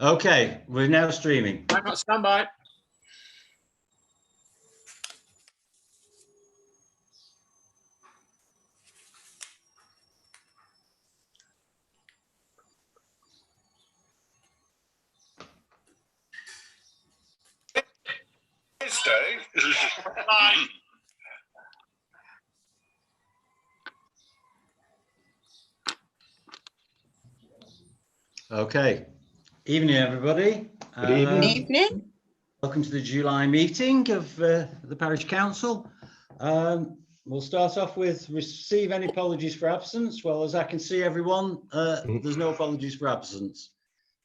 Okay, we're now streaming. I've got standby. Bye. Okay. Evening, everybody. Good evening. Evening. Welcome to the July meeting of the Parish Council. We'll start off with receive any apologies for absence. Well, as I can see everyone, there's no apologies for absence.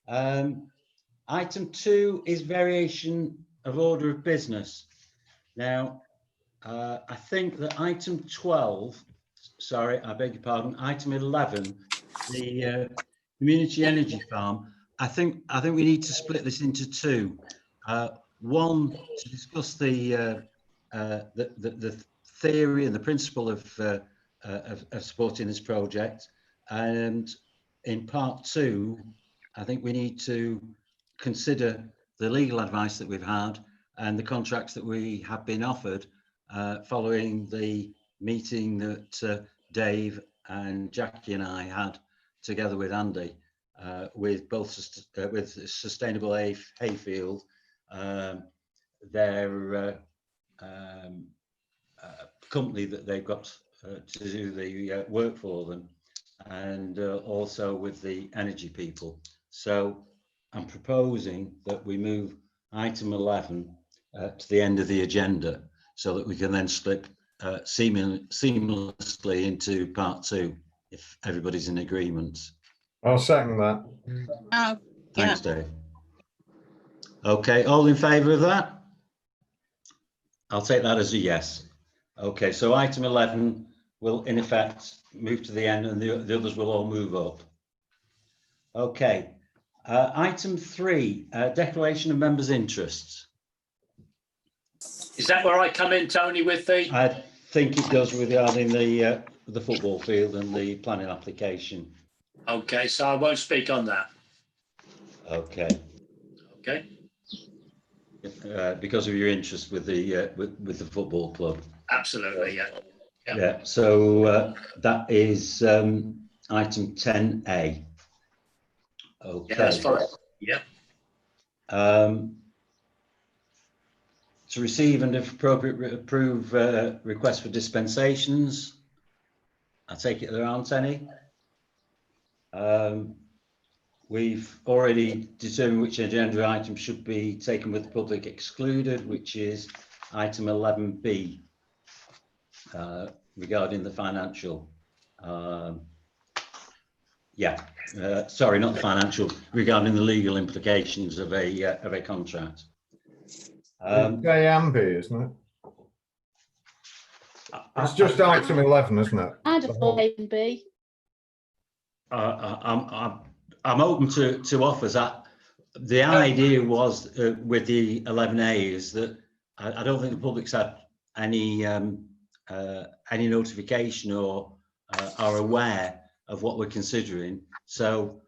Item 2 is variation of order of business. Now, I think that item 12, sorry, I beg your pardon, item 11, the community energy farm, I think we need to split this into two. One, to discuss the theory and the principle of supporting this project, and in part 2, I think we need to consider the legal advice that we've had and the contracts that we have been offered following the meeting that Dave and Jackie and I had together with Andy with both with Sustainable Hayfield, their company that they've got to do the work for them, and also with the energy people. So I'm proposing that we move item 11 to the end of the agenda so that we can then slip seamlessly into part 2 if everybody's in agreement. I'll second that. Oh, Thanks, Dave. Okay, all in favour of that? I'll take that as a yes. Okay, so item 11 will in effect move to the end and the others will all move up. Okay, item 3, declaration of members' interests. Is that where I come in, Tony, with the? I think it does regarding the football field and the planning application. Okay, so I won't speak on that. Okay. Okay. Because of your interest with the football club. Absolutely, yeah. Yeah. So that is item 10A. Okay. Yeah, that's fine. Yeah. To receive and if appropriate approve requests for dispensations. I take it there aren't any. We've already determined which agenda item should be taken with the public excluded, which is item 11B regarding the financial. Sorry, not the financial, regarding the legal implications of a contract. A and B, isn't it? It's just item 11, isn't it? I'd have thought A and B. I'm open to offers. The idea was with the 11A is that I don't think the public's had any notification or are aware of what we're considering. So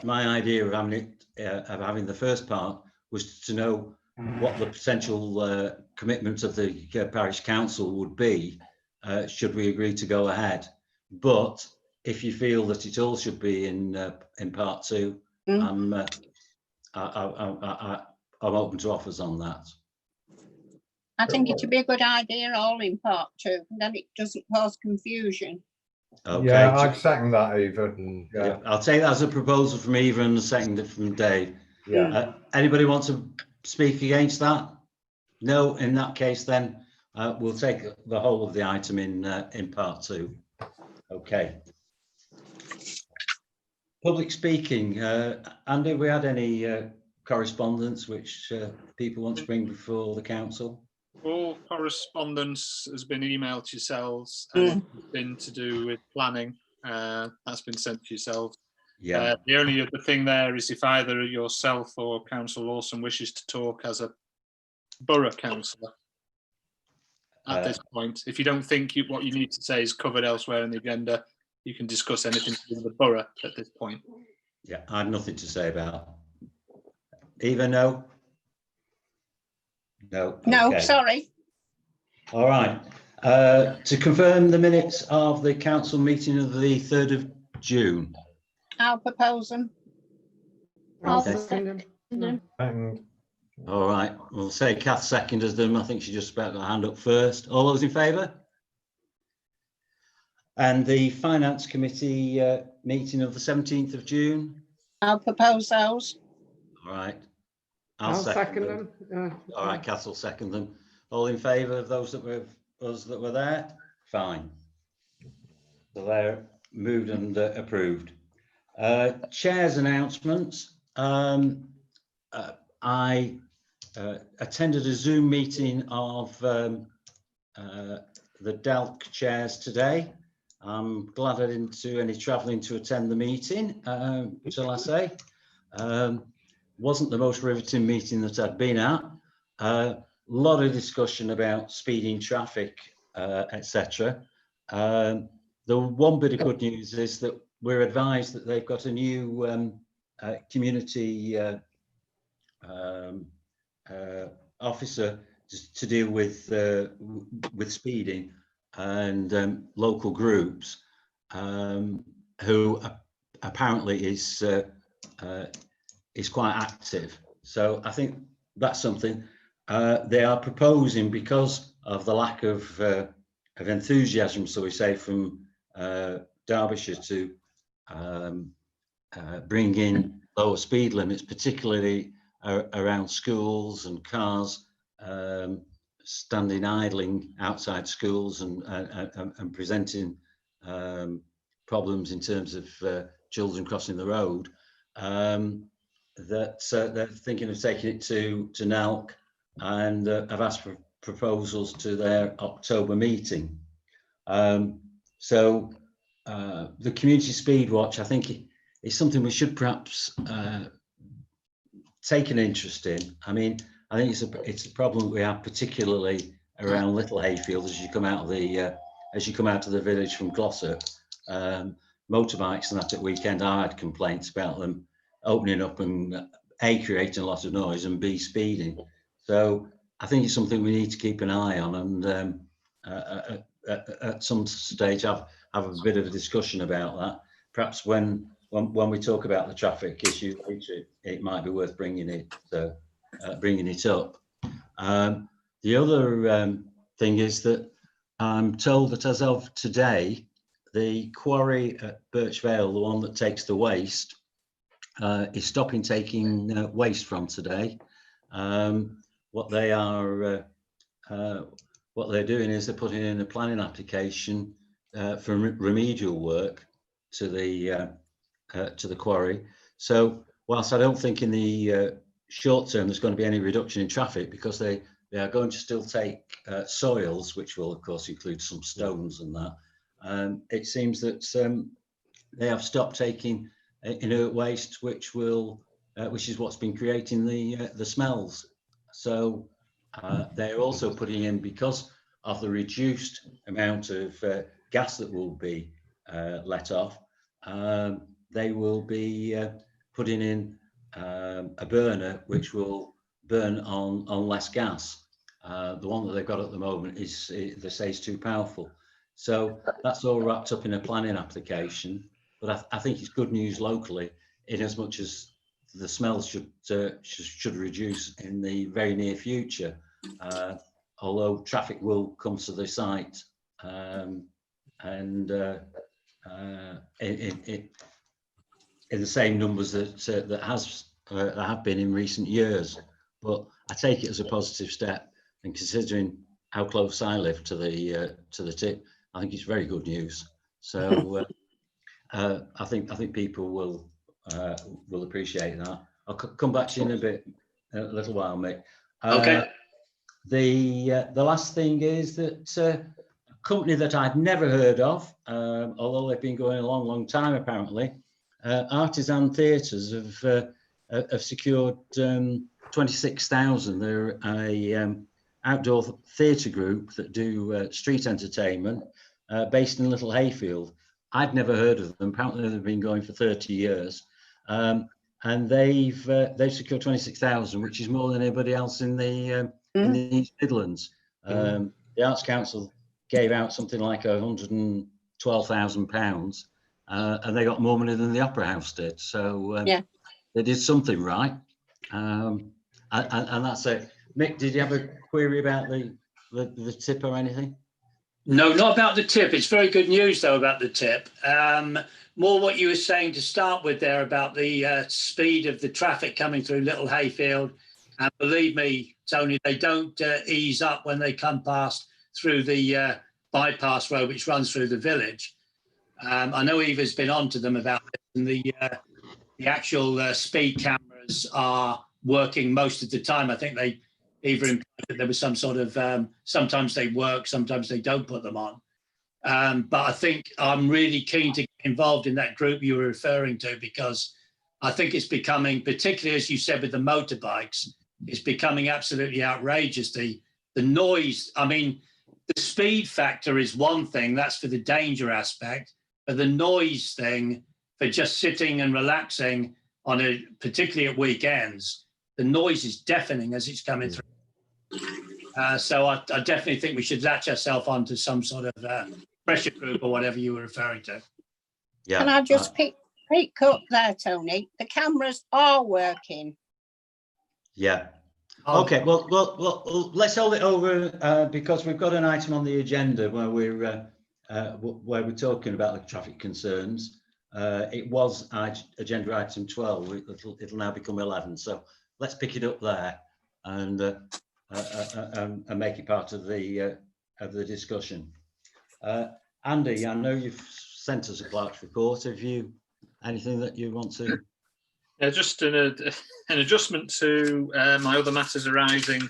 my idea of having the first part was to know what the potential commitment of the parish council would be should we agree to go ahead. But if you feel that it all should be in part 2, I'm open to offers on that. I think it would be a good idea all in part 2, then it doesn't cause confusion. Okay. Yeah, I'd second that, Eva. Yeah, I'll take that as a proposal from Eva and a second from Dave. Yeah. Anybody want to speak against that? No, in that case then we'll take the whole of the item in part 2. Okay. Public speaking. Andy, have we had any correspondence which people want to bring before the council? All correspondence has been emailed to yourselves and it's been to do with planning. That's been sent to yourselves. Yeah. The only other thing there is if either yourself or Councillor Lawson wishes to talk as a borough councillor at this point. If you don't think what you need to say is covered elsewhere in the agenda, you can discuss anything to do with the borough at this point. Yeah, I have nothing to say about Eva, no? No. No, okay. sorry. All right. To confirm the minutes of the council meeting of the 3rd of June. I'll propose them. I'll Okay. second them. Second. All right. We'll say Kath seconded them. I think she just about got her hand up first. All those in favour? And the Finance Committee meeting of the 17th of June. I'll propose those. All right. I'll second them. All right, Kath will second them. All in favour of those that were there? Fine. So they're moved and approved. Chair's announcements. I attended a Zoom meeting of the DELC chairs today. I'm glad I didn't do any travelling to attend the meeting, shall I say. Wasn't the most riveting meeting that I'd been at. Lot of discussion about speeding traffic, etc. The one bit of good news is that we're advised that they've got a new community officer to deal with speeding, and local groups, who apparently is quite active. So I think that's something they are proposing, because of the lack of enthusiasm, so we say, from Derbyshire to bring in lower speed limits, particularly around schools and cars standing idling outside schools and presenting problems in terms of children crossing the road. That they're thinking of taking it to NELC, and have asked for proposals to their October meeting. So the community speed watch, I think, is something we should perhaps take an interest in. I mean, I think it's a problem we have, particularly around Little Hayfield as you come out of the village from Glossop. Motorbikes and that at weekend, I had complaints about them opening up and A, creating a lot of noise, and B, speeding. So I think it's something we need to keep an eye on, and at some stage have a bit of a discussion about that. Perhaps when we talk about the traffic issue, it might be worth bringing it up. The other thing is that I'm told that as of today, the quarry at Birch Vale, the one that takes the waste, is stopping taking waste from today. What they're doing is they're putting in a planning application for remedial work to the quarry. So whilst I don't think in the short term there's going to be any reduction in traffic, because they are going to still take soils, which will of course include some stones and that. It seems that they have stopped taking inert waste, which is what's been creating the smells. So they're also putting in, because of the reduced amount of gas that will be let off, they will be putting in a burner which will burn on less gas. The one that they've got at the moment is, they say, is too powerful. So that's all wrapped up in a planning application. But I think it's good news locally, in as much as the smells should reduce in the very near future. Although traffic will come to the site, and in the same numbers that have been in recent years. But I take it as a positive step, and considering how close I live to the tip, I think it's very good news. So I think people will appreciate that. I'll come back to you in a little while, mate. Okay. The last thing is that a company that I'd never heard of, although they've been going a long time apparently, Artisan Theatres have secured 26,000. They're a outdoor theatre group that do street entertainment, based in Little Hayfield. I'd never heard of them. Apparently they've been going for 30 years. and they've secured 26,000, which is more than anybody else in the East Midlands. The Arts Council gave out something like £112,000, and they got more money than the Opera House did. So they did something right, and that's it. Mick, did you have a query about the tip or anything? No, not about the tip. It's very good news, though, about the tip. More what you were saying to start with there about the speed of the traffic coming through Little Hayfield. And believe me, Tony, they don't ease up when they come past through the bypass road, which runs through the village. I know Eva's been on to them about this, and the actual speed cameras are working most of the time. I think they Eva implied that there was some sort of, sometimes they work, sometimes they don't put them on. But I think I'm really keen to get involved in that group you were referring to, because I think it's becoming, particularly as you said with the motorbikes, it's becoming absolutely outrageous. The noise, I mean, the speed factor is one thing, that's for the danger aspect, but the noise thing for just sitting and relaxing on a, particularly at weekends, the noise is deafening as it's coming through. So I definitely think we should latch ourselves onto some sort of pressure group or whatever you were referring to. Yeah. Can I just pick up there, Tony? The cameras are working. Yeah. Oh. Okay. Well, let's hold it over because we've got an item on the agenda where we're talking about the traffic concerns. It was agenda item 12. It'll now become 11. So let's pick it up there and make it part of the discussion. Andy, I know you've sent us a clerk's report. Have you anything that you want to? Yeah, just an adjustment to my other matters arising.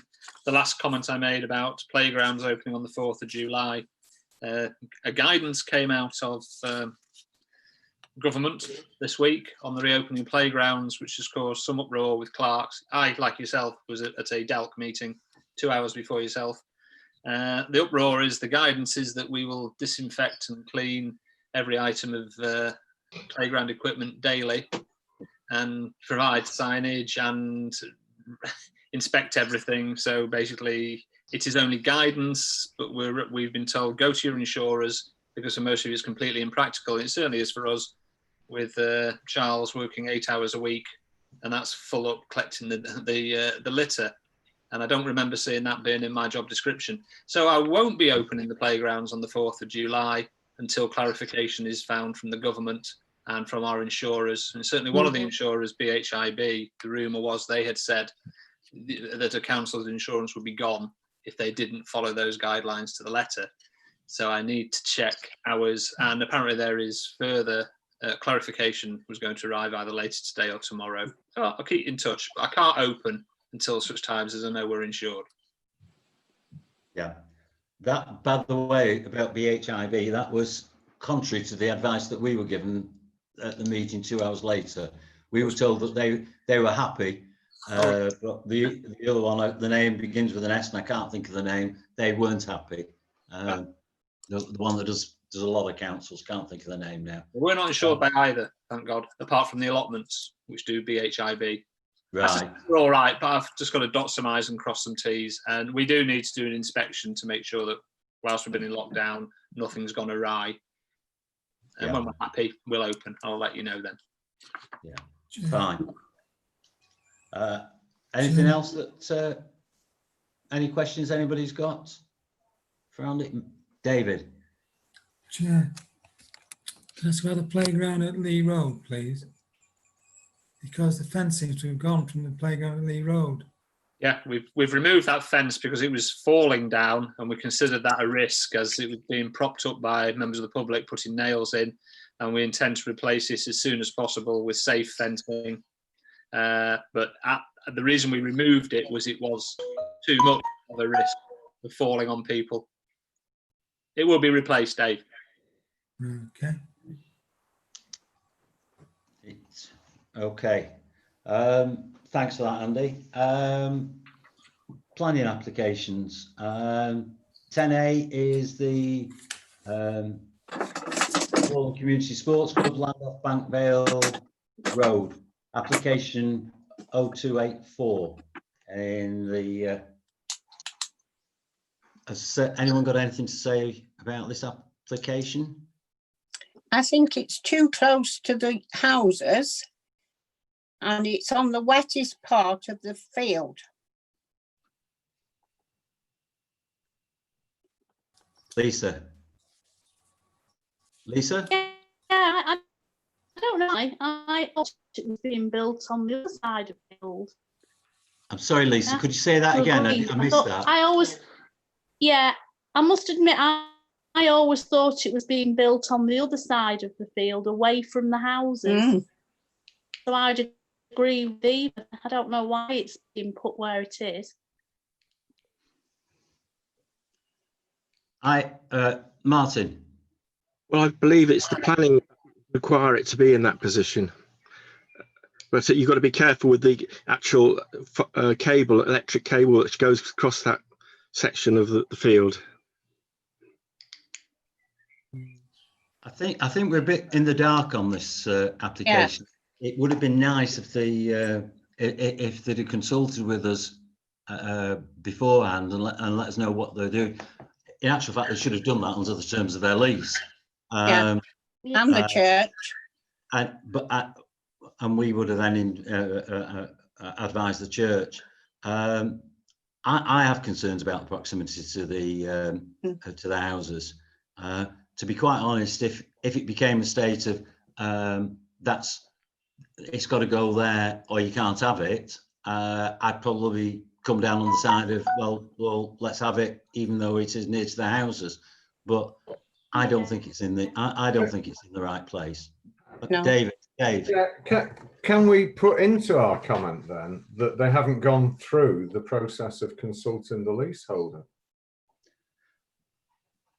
The last comment I made about playgrounds opening on the 4th of July. A guidance came out of government this week on the reopening playgrounds, which has caused some uproar with clerks. I, like yourself, was at a DELC meeting 2 hours before yourself. The uproar is the guidance is that we will disinfect and clean every item of playground equipment daily and provide signage and inspect everything. So basically it is only guidance, but we've been told go to your insurers, because for most of it it's completely impractical. It certainly is for us, with Charles working 8 hours a week, and that's full up collecting the litter. And I don't remember seeing that being in my job description. So I won't be opening the playgrounds on the 4th of July until clarification is found from the government and from our insurers. And certainly one of the insurers, BHIB, the rumour was they had said that a council's insurance would be gone if they didn't follow those guidelines to the letter. So I need to check ours, and apparently there is further clarification was going to arrive either later today or tomorrow. So I'll keep in touch, but I can't open until such times as I know we're insured. Yeah. That, by the way, about BHIB, that was contrary to the advice that we were given at the meeting 2 hours later. We were told that they were happy, but the other one, the name begins with an S, and I can't think of the name. They weren't happy. The one that does a lot of councils, can't think of the name now. We're not insured by either, thank God, apart from the allotments, which do BHIB. Right. We're all right, but I've just got to dot some I's and cross some T's. And we do need to do an inspection to make sure that whilst we've been in lockdown, nothing's gone awry. And when we're happy, we'll open. I'll let you know then. Yeah, fine. Anything else that, any questions anybody's got for Andy? David? Chair, can I ask about the playground at Lee Road, please? Because the fence seems to have gone from the playground at Lee Road. Yeah, we've removed that fence because it was falling down, and we considered that a risk as it was being propped up by members of the public putting nails in, and we intend to replace this as soon as possible with safe fencing. But the reason we removed it was too much of a risk of falling on people. It will be replaced, Dave. Okay. Okay. Thanks for that, Andy. Planning applications. 10A is the Community Sports Club, land off Bank Vale Road. application 0284 in the, has anyone got anything to say about this application? I think it's too close to the houses and it's on the wettest part of the field. Lisa? Lisa? Yeah, I don't know. I thought it was being built on the other side of the field. I'm sorry, Lisa, Yeah. could you say that To again? agree. I missed thought- that. I always, yeah, I must admit, I always thought it was being built on the other side of the field, away from the houses. Mm. So I'd agree with Eva. I don't know why it's been put where it is. Martin? Well, I believe it's the planning require it to be in that position. But you've got to be careful with the actual cable, electric cable that goes across that section of the field. I think we're a bit in the dark on this application. It would have been nice if they'd have consulted with us beforehand and let us know what they're doing. In actual fact, they should have done that under the terms of their lease. And the church. And we would have then advised the church. I have concerns about the proximity to the houses. To be quite honest, if it became a state of it's got to go there or you can't have it, I'd probably come down on the side of well, let's have it, even though it is near to the houses. But I don't think it's in the I don't think it's in the right place. No. Dave. Yeah, can we put into our comment then that they haven't gone through the process of consulting the leaseholder?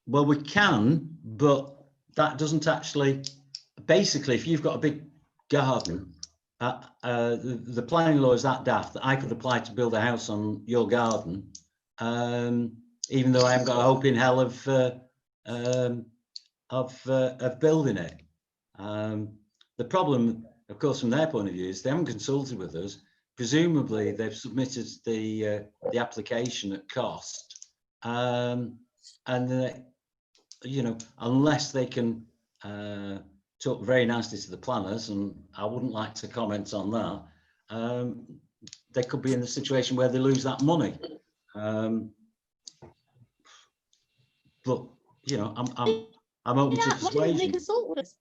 Well, we can, but that doesn't actually. Basically, if you've got a big garden, the planning law is that daft that I could apply to build a house on your garden, even though I haven't got a hope in hell of building it. The problem, of course, from their point of view, is they haven't consulted with us. Presumably, they've submitted the application at cost, and unless they can talk very nicely to the planners, and I wouldn't like to comment on that, they could be in a situation where they lose that money. But I'm open to Why didn't they persuasion. consult with us?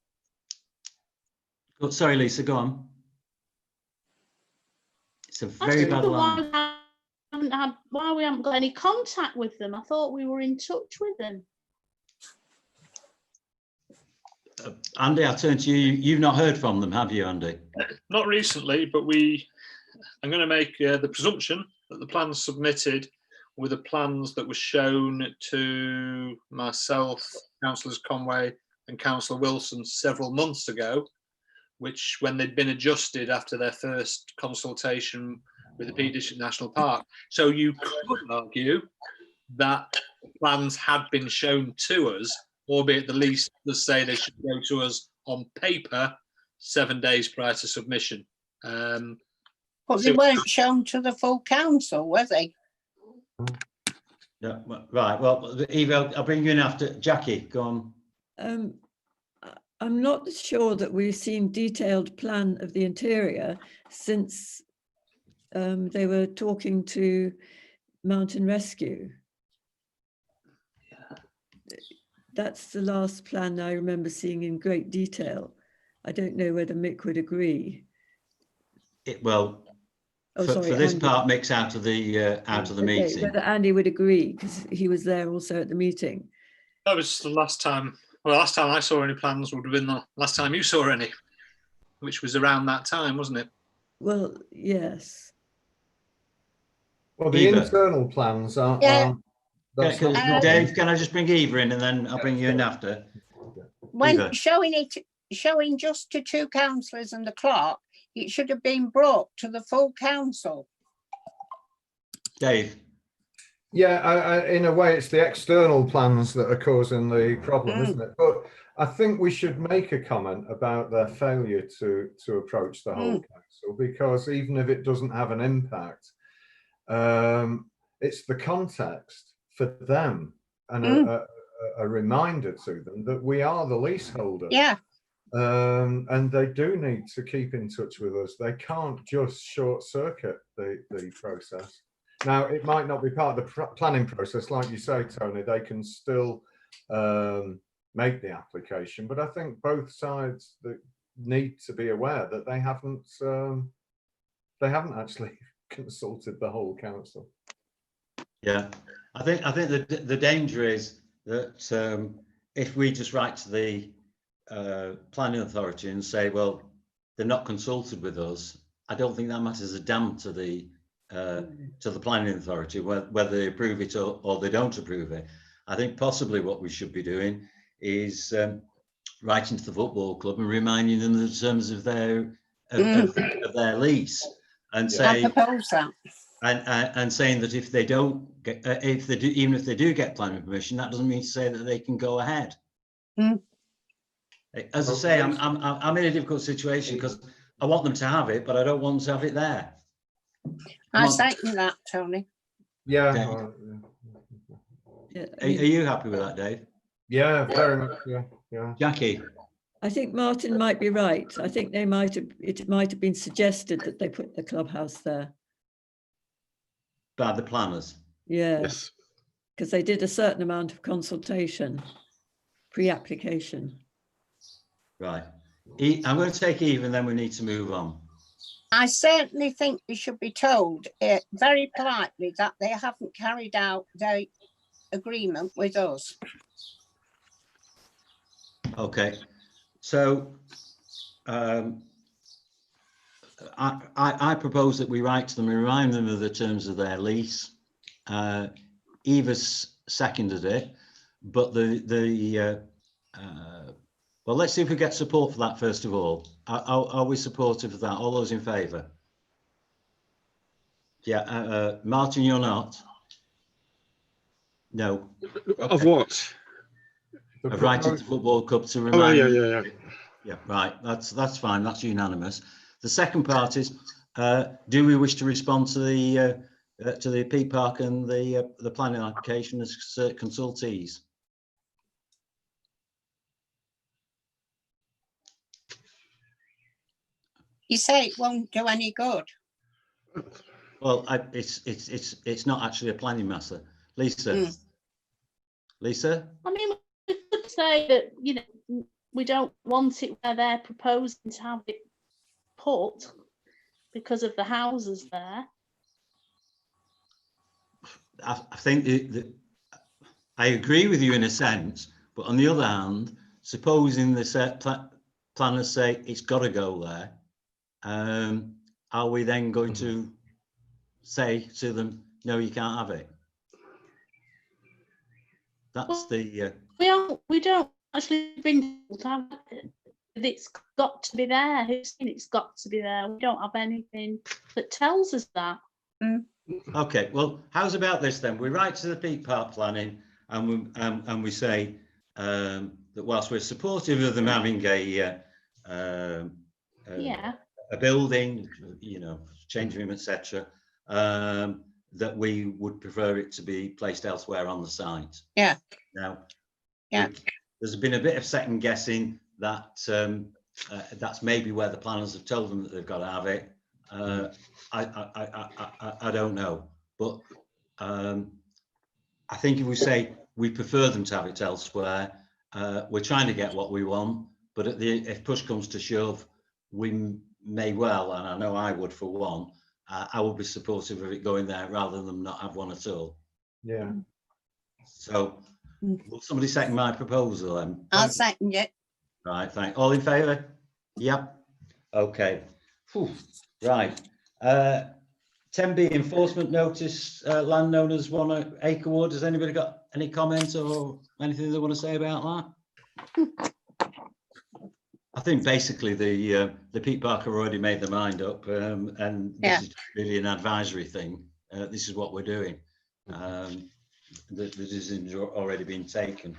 Oh, sorry, Lisa, go on. It's a I very don't bad know line. why we haven't got any contact with them. I thought we were in touch with them. Andy, I'll turn to you. You've not heard from them, have you, Andy? Not recently, but I'm going to make the presumption that the plans submitted were the plans that were shown to myself, Councillors Conway and Councillor Wilson several months ago, which when they'd been adjusted after their first consultation with the Peak District National Park. So you could argue that plans had been shown to us, albeit the lease does say they should go to us on paper 7 days prior to submission. But they weren't shown to the full council, were they? Yeah, right. Well, Eva, I'll bring you in after. Jackie, go on. I'm not sure that we've seen detailed plan of the interior since they were talking to Mountain Rescue. That's the last plan I remember seeing in great detail. I don't know whether Mick would agree. For this part, Mick's out of the meeting. Whether Andy would agree, because he was there also at the meeting. That was the last time. Well, last time I saw any plans would have been the last time you saw any, which was around that time, wasn't it? Well, yes. Well, the internal plans are. Yeah. Dave, can I just bring Eva in and then I'll bring you in after? When Eva. showing just to two councillors and the clerk, it should have been brought to the full council. Dave. Yeah, in a way, it's the external plans that are causing the problem, isn't it? But I think we should make a comment about their failure to approach the whole council, because even if it doesn't have an impact, it's the context for them and a reminder to them that we are the leaseholder. Yeah. And they do need to keep in touch with us. They can't just short circuit the process. Now, it might not be part of the planning process, like you say, Tony. They can still make the application, but I think both sides need to be aware that they haven't actually consulted the whole council. Yeah, I think the danger is that if we just write to the planning authority and say, well, they're not consulted with us, I don't think that matters a damn to the planning authority, whether they approve it or they don't approve it. I think possibly what we should be doing is writing to the football club and reminding them the terms of their lease, and say, I propose that. And saying that if they don't get, even if they do get planning permission, that doesn't mean to say that they can go ahead. As I say, I'm in a difficult situation because I want them to have it, but I don't want them to have it there. I second that, Tony. Yeah. Are you happy with that, Dave? Yeah, very much. Yeah. Jackie? I think Martin might be right. I think it might have been suggested that they put the clubhouse there. By the planners? Yes. Because they did a certain amount of consultation, pre-application. Right. I'm going to take Eve and then we need to move on. I certainly think we should be told very politely that they haven't carried out their agreement with us. Okay. So I propose that we write to them and remind them of the terms of their lease. Eva's seconded it, but well, let's see if we get support for that first of all. Are we supportive of that? All those in favour? Yeah, Martin, you're not? No. Of what? Of writing to the football club to remind. Oh, yeah. Yeah, right. That's fine. That's unanimous. The second part is, do we wish to respond to the Peak Park and the planning application as consultees? You say it won't do any good. Well, it's not actually a planning matter. Lisa? Lisa? I mean, we could say that, you know, we don't want it where they're proposing to have it put because of the houses there. I think I agree with you in a sense, but on the other hand, supposing the planners say it's got to go there, are we then going to say to them, no, you can't have it? That's the... We don't actually bring to have it. It's got to be there. Who's saying it's got to be there? We don't have anything that tells us that. Okay, well, how's about this then? We write to the Peak Park planning and we say that whilst we're supportive of them having a building, you know, change room, etc., that we would prefer it to be placed elsewhere on the site. Yeah. Now, there's been a bit of second guessing that that's maybe where the planners have told them that they've got to have it. I don't know, but I think if we say we prefer them to have it elsewhere, we're trying to get what we want, but if push comes to shove, we may well, and I know I would for one, I would be supportive of it going there rather than not have one at all. Yeah. So will somebody second my proposal then? I'll second it. Right, thank. All in favour? Yep. Okay. Whew. Right. 10B enforcement notice, landowners 1 acre wood. Has anybody got any comments or anything they want to say about that? I think basically the Peak Park have already made their mind up, and this is really an advisory thing. This is what we're doing. the decision's already been taken.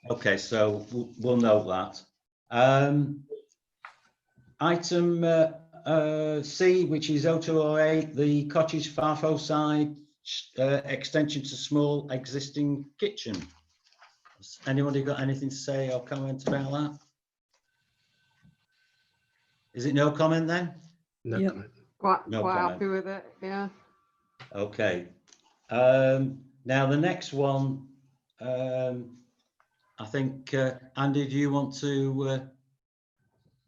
Okay, so we'll note that. Item C, which is 0208, the cottage Farfo side extension to small existing kitchen. Has anybody got anything to say or comment about that? Is it no comment then? No Yep. comment. Quite No quite comment. happy with it. Yeah. Okay. Now the next one, I think, Andy, do you want to?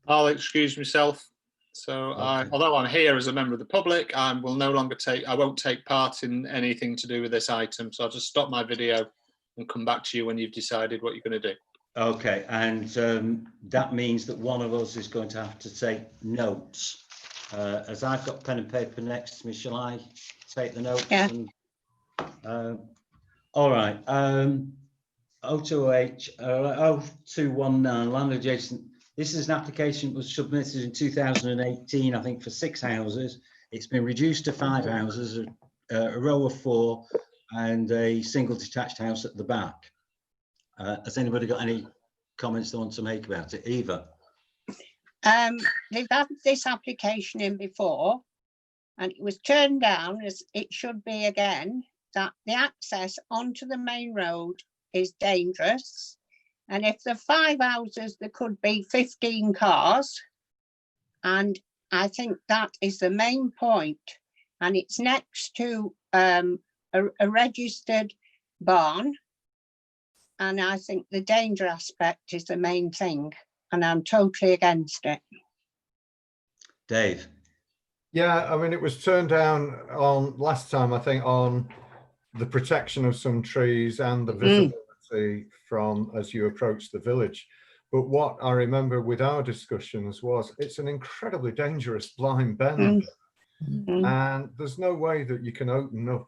I'll excuse myself. So Okay. although I'm here as a member of the public, I won't take part in anything to do with this item. So I'll just stop my video and come back to you when you've decided what you're going to do. Okay, and that means that one of us is going to have to take notes. As I've got pen and paper next to me, shall I take the notes? Yeah. And, all right. 0208, 0219, land adjacent. This is an application that was submitted in 2018, I think, for 6 houses. It's been reduced to 5 houses, a row of 4, and a single detached house at the back. Has anybody got any comments they want to make about it? Eva? They've had this application in before, and it was turned down, as it should be again, that the access onto the main road is dangerous. And if there are 5 houses, there could be 15 cars. And I think that is the main point. And it's next to a registered barn. And I think the danger aspect is the main thing. And I'm totally against it. Dave? Yeah, I mean, it was turned down on last time, I think, on the protection of some trees and the visibility from as you approach the village. But what I remember with our discussions was it's an incredibly dangerous blind bend. And there's no way that you can open up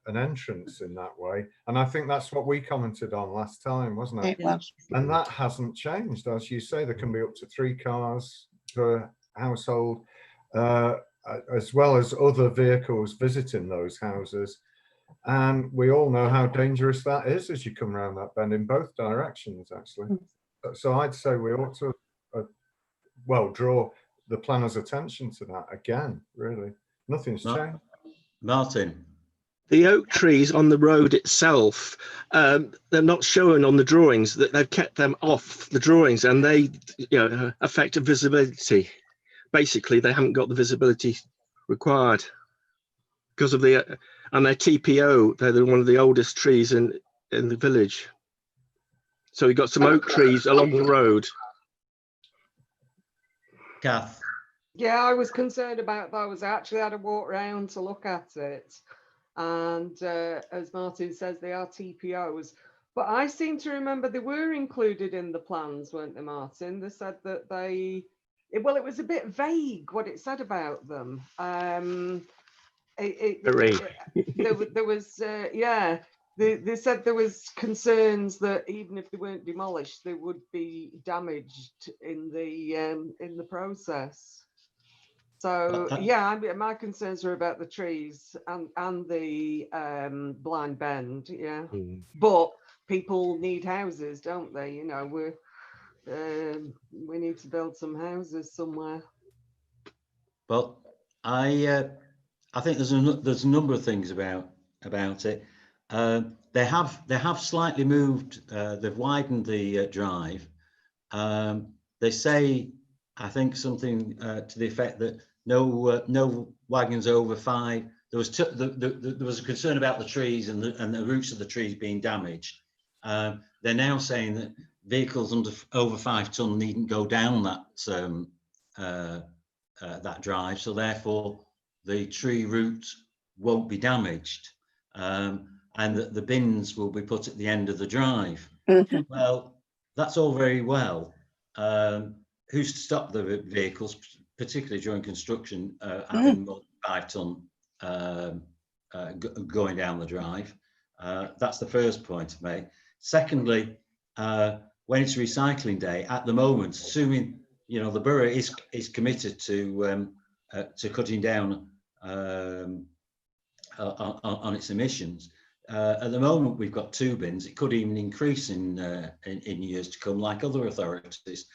an entrance in that way. And I think that's what we commented on last time, wasn't it? It was. And that hasn't changed. As you say, there can be up to 3 cars per household, as well as other vehicles visiting those houses. And we all know how dangerous that is as you come around that bend in both directions, actually. So I'd say we ought to, well, draw the planner's attention to that again, really. Nothing's changed. Martin? The oak trees on the road itself, they're not shown on the drawings. That they've kept them off the drawings, and they, affect visibility. Basically, they haven't got the visibility required because of the and they're TPO. They're one of the oldest trees in the village. So we've got some oak trees along the road. Kath? Yeah, I was concerned about those. I actually had to walk around to look at it. And as Martin says, they are TPOs. But I seem to remember they were included in the plans, weren't they, Martin? They said that it was a bit vague what it said about them. There was, yeah. They said there was concerns that even if they weren't demolished, they would be damaged in the process. So yeah, my concerns were about the trees and the blind bend. Yeah, but people need houses, don't they? You know, we need to build some houses somewhere. Well, I think there's a number of things about it. They have slightly moved. They've widened the drive. They say, I think, something to the effect that no wagons over 5. There was a concern about the trees and the roots of the trees being damaged. They're now saying that vehicles over 5 ton needn't go down that drive, so therefore the tree root won't be damaged, and that the bins will be put at the end of the drive. Well, that's all very well. Who's to stop the vehicles, particularly during construction, having more than 5 ton going down the drive? That's the first point to make. Secondly, when it's recycling day, at the moment, assuming the borough is committed to cutting down on its emissions. At the moment, we've got 2 bins. It could even increase in years to come, like other authorities.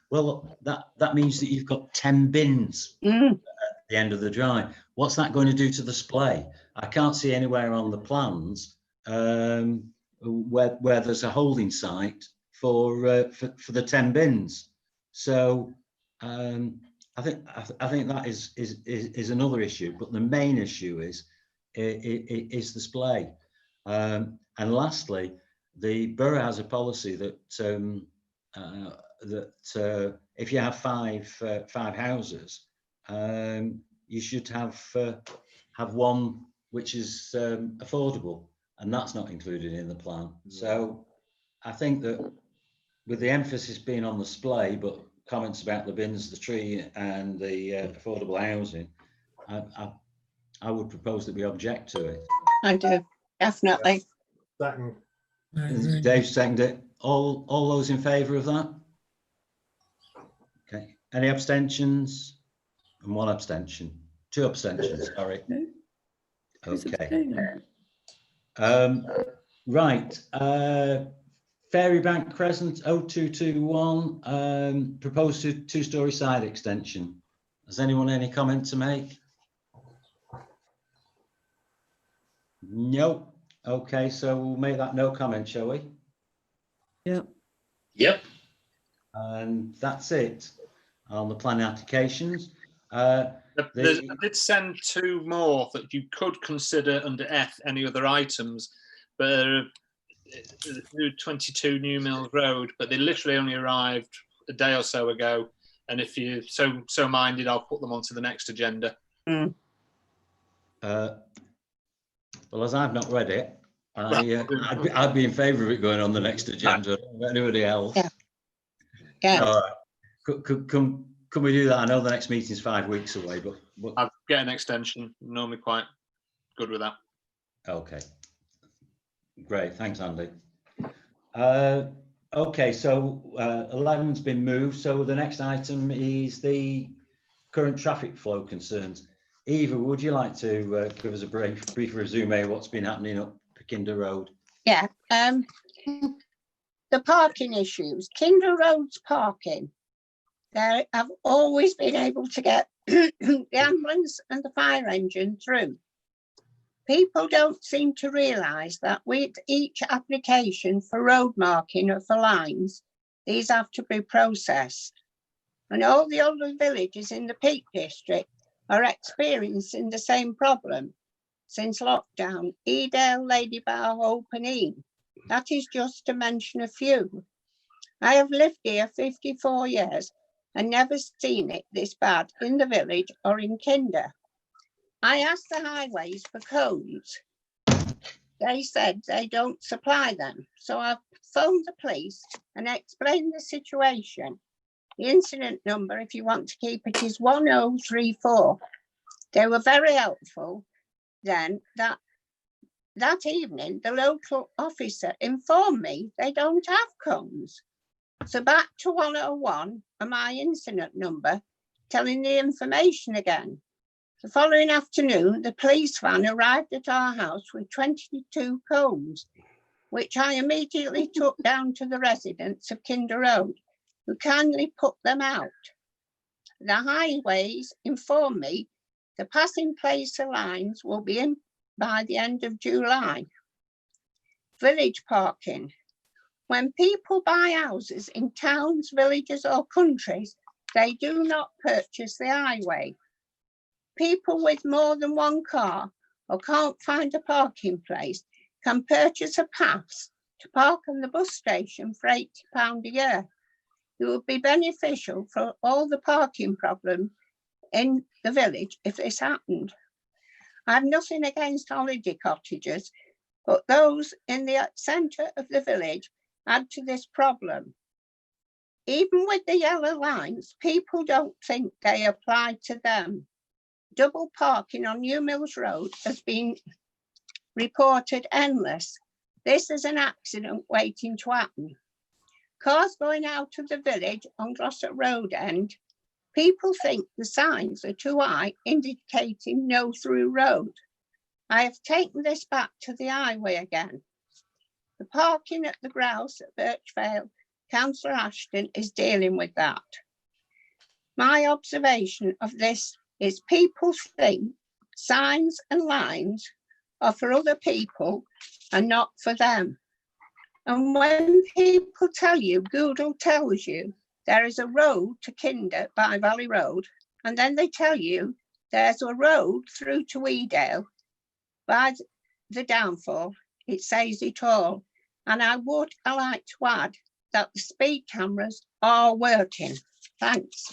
Well, that means that you've got 10 bins at the end of the drive. What's that going to do to the splay? I can't see anywhere on the plans where there's a holding site for the 10 bins. So I think that is another issue. But the main issue is the splay. And lastly, the borough has a policy that if you have five houses, you should have one which is affordable, and that's not included in the plan. So I think that with the emphasis being on the splay, but comments about the bins, the tree, and the affordable housing, I would propose that we object to it. I do, definitely. Second. I agree. Dave seconded it. All those in favour of that? Okay. Any abstentions? And 1 abstention. 2 abstentions, sorry. Who's Okay. abstaining? Right. Fairybank Crescent 0221, proposed 2-storey side extension. Has anyone any comment to make? Nope. Okay, so we'll make that no comment, shall we? Yeah. Yep. And that's it on the planning applications. I did send 2 more that you could consider under F, any other items, but 22 New Mills Road, but they literally only arrived a day or so ago. And if you're so minded, I'll put them onto the next agenda. Well, as I've not read it, I'd be in favour of it going on the next agenda. Anybody else? Yeah. All right. Can we do that? I know the next meeting's 5 weeks away, but I'll get an extension. I'm normally quite good with that. okay. Great, thanks, Andy. Okay, so 11's been moved. So the next item is the current traffic flow concerns. Eva, would you like to give us a brief resume of what's been happening up Kinder Road? Yeah, the parking issues, Kinder Road's parking. There, I've always been able to get the ambulance and the fire engine through. People don't seem to realise that with each application for road marking or for lines, these have to be processed. And all the other villages in the Peak District are experiencing the same problem since lockdown. Edale, Ladybar, Hope and Eam. That is just to mention a few. I have lived here 54 years and never seen it this bad in the village or in Kinder. I asked the highways for codes. They said they don't supply them. So I've phoned the police and explained the situation. The incident number, if you want to keep it, is 1034. They were very helpful. Then that evening, the local officer informed me they don't have cones. So back to 101 and my incident number, telling the information again. The following afternoon, the police van arrived at our house with 22 cones, which I immediately took down to the residents of Kinder Road, who kindly put them out. The highways informed me the passing placer lines will be in by the end of July. Village parking. When people buy houses in towns, villages or countries, they do not purchase the highway. People with more than one car or can't find a parking place can purchase a pass to park on the bus station for £80 a year. It would be beneficial for all the parking problem in the village if this happened. I have nothing against holiday cottages, but those in the centre of the village add to this problem. Even with the yellow lines, people don't think they apply to them. Double parking on New Mills Road has been reported endless. This is an accident waiting to happen. Cars going out of the village on Glossop Road end, people think the signs are too high, indicating no through road. I have taken this back to the highway again. The parking at the grouse at Birchvale, Councillor Ashton is dealing with that. My observation of this is people think signs and lines are for other people and not for them. And when people tell you, Google tells you there is a road to Kinder by Valley Road, and then they tell you there's a road through to Edale by the downfall, it says it all. And I would like to add that the speed cameras are working. Thanks.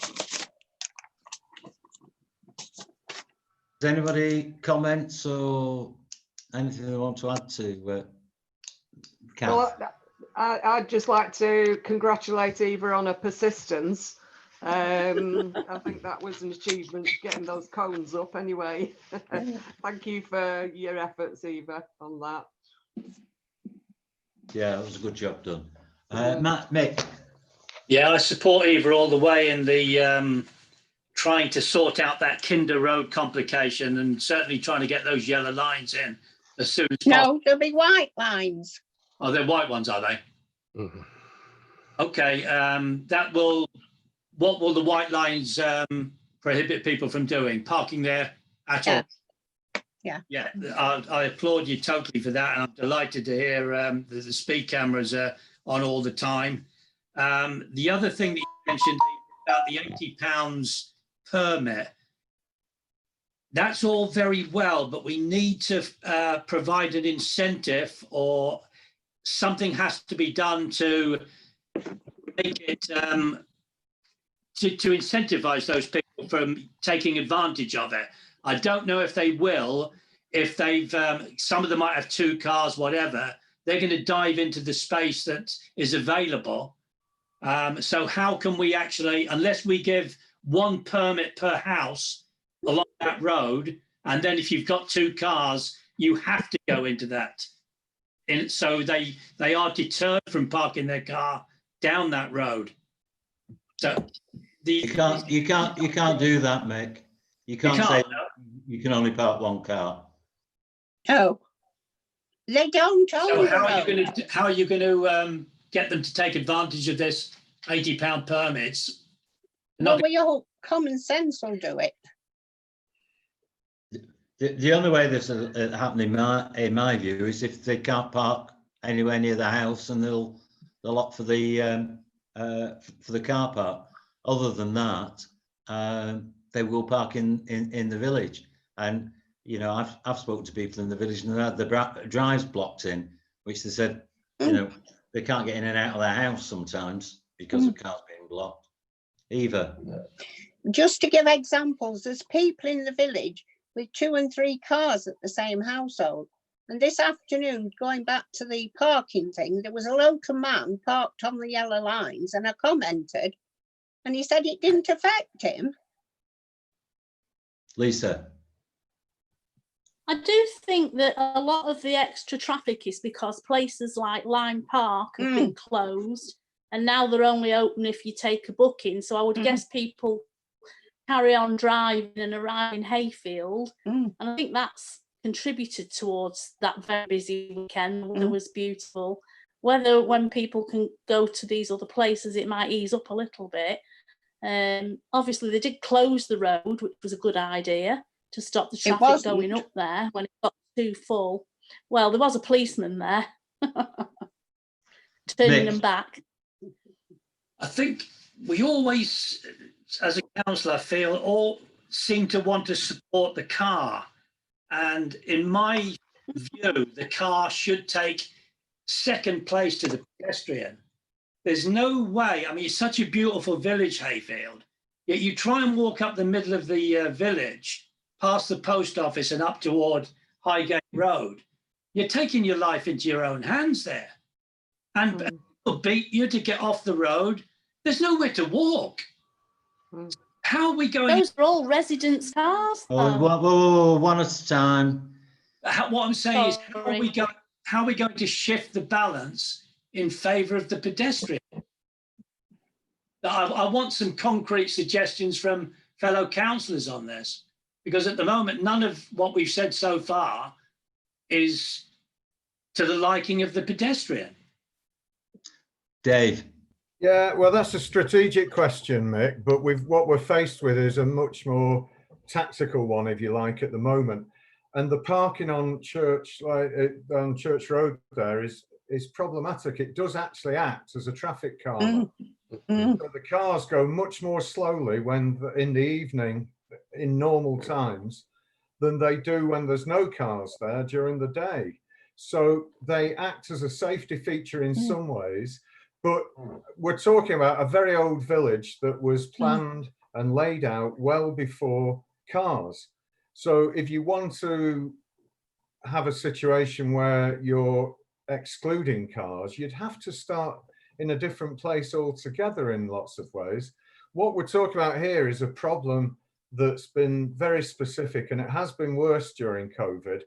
Does anybody comments or anything they want to add to Kath? Well, I'd just like to congratulate Eva on her persistence. I think that was an achievement, getting those cones up anyway. Thank you for your efforts, Eva, on that. Yeah, that was a good job done. Mick? Yeah, I support Eva all the way in the trying to sort out that Kinder Road complication, and certainly trying to get those yellow lines in as soon as possible. No, there'll be white lines. Oh, they're white ones, are they? Mhm. Okay, what will the white lines prohibit people from doing? Parking there at all? Yeah, I applaud you totally for that, and I'm delighted to hear that the speed cameras are on all the time. The other thing that you mentioned about the £80 permit, that's all very well, but we need to provide an incentive, or something has to be done to make it to incentivize those people from taking advantage of it. I don't know if they will, if they've, some of them might have 2 cars, whatever, they're going to dive into the space that is available. So how can we actually, unless we give 1 permit per house along that road, and then if you've got 2 cars, you have to go into that. And so they are deterred from parking their car down that road. So You can't do that, Mick. You can't say you can only park 1 car. No, they don't own So the how are you going to get them to take advantage of this £80 permits? Well, we all common sense will do it. The only way this will happen in my view is if they can't park anywhere near the house, and they'll opt for the car park. Other than that, they will park in the village. And you know, I've spoken to people in the village, and they had the drives blocked in, which they said, you know, they can't get in and out of their house sometimes because of cars being blocked. Eva? Just to give examples, there's people in the village with 2 and 3 cars at the same household. And this afternoon, going back to the parking thing, there was a local man parked on the yellow lines, and I commented, and he said it didn't affect him. Lisa? I do think that a lot of the extra traffic is because places like Lyme Park have been closed, and now they're only open if you take a booking. So I would guess people carry on driving and arrive in Hayfield. And I think that's contributed towards that very busy weekend. The weather was beautiful. Whether when people can go to these other places, it might ease up a little bit. Obviously, they did close the road, which was a good idea, to stop the traffic going up there when it got too full. Well, there was a policeman there turning them back. I think we always, as a councillor, feel all seem to want to support the car. And in my view, the car should take second place to the pedestrian. There's no way, I mean, it's such a beautiful village, Hayfield, yet you try and walk up the middle of the village, past the post office and up toward Highgate Road. You're taking your life into your own hands there. And people beat you to get off the road. There's nowhere to walk. How are we going? Those are all residents' cars. Whoa, one at a time. What I'm saying is, how are we going to shift the balance in favour of the pedestrian? I want some concrete suggestions from fellow councillors on this, because at the moment, none of what we've said so far is to the liking of the pedestrian. Dave. Yeah, well, that's a strategic question, Mick, but what we're faced with is a much more tactical one, if you like, at the moment. And the parking on Church, on Church Road there is problematic. It does actually act as a traffic calmer. So the cars go much more slowly in the evening, in normal times, than they do when there's no cars there during the day. So they act as a safety feature in some ways. But we're talking about a very old village that was planned and laid out well before cars. So if you want to have a situation where you're excluding cars, you'd have to start in a different place altogether in lots of ways. What we're talking about here is a problem that's been very specific, and it has been worse during COVID.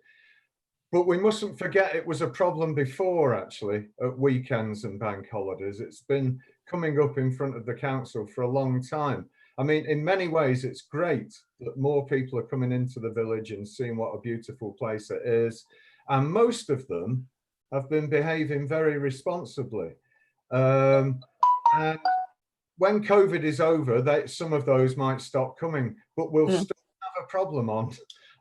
But we mustn't forget it was a problem before, actually, at weekends and bank holidays. It's been coming up in front of the council for a long time. I mean, in many ways, it's great that more people are coming into the village and seeing what a beautiful place it is. And most of them have been behaving very responsibly. And when COVID is over, some of those might stop coming, but we'll still have a problem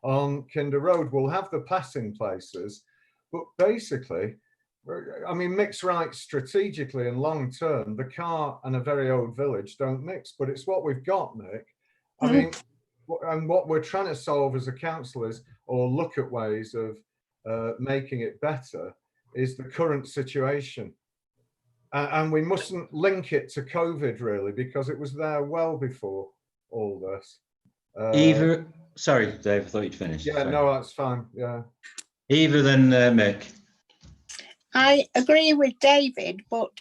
on Kinder Road. We'll have the passing places, but basically, I mean, Mick's right, strategically and long term, the car and a very old village don't mix, but it's what we've got, Mick. I mean, and what we're trying to solve as a council is, or look at ways of making it better, is the current situation. And we mustn't link it to COVID, really, because it was there well before all this. Eva, sorry, Dave, I thought you'd finished. Yeah, Sorry. no, that's fine. Yeah. Eva, then Mick. I agree with David, but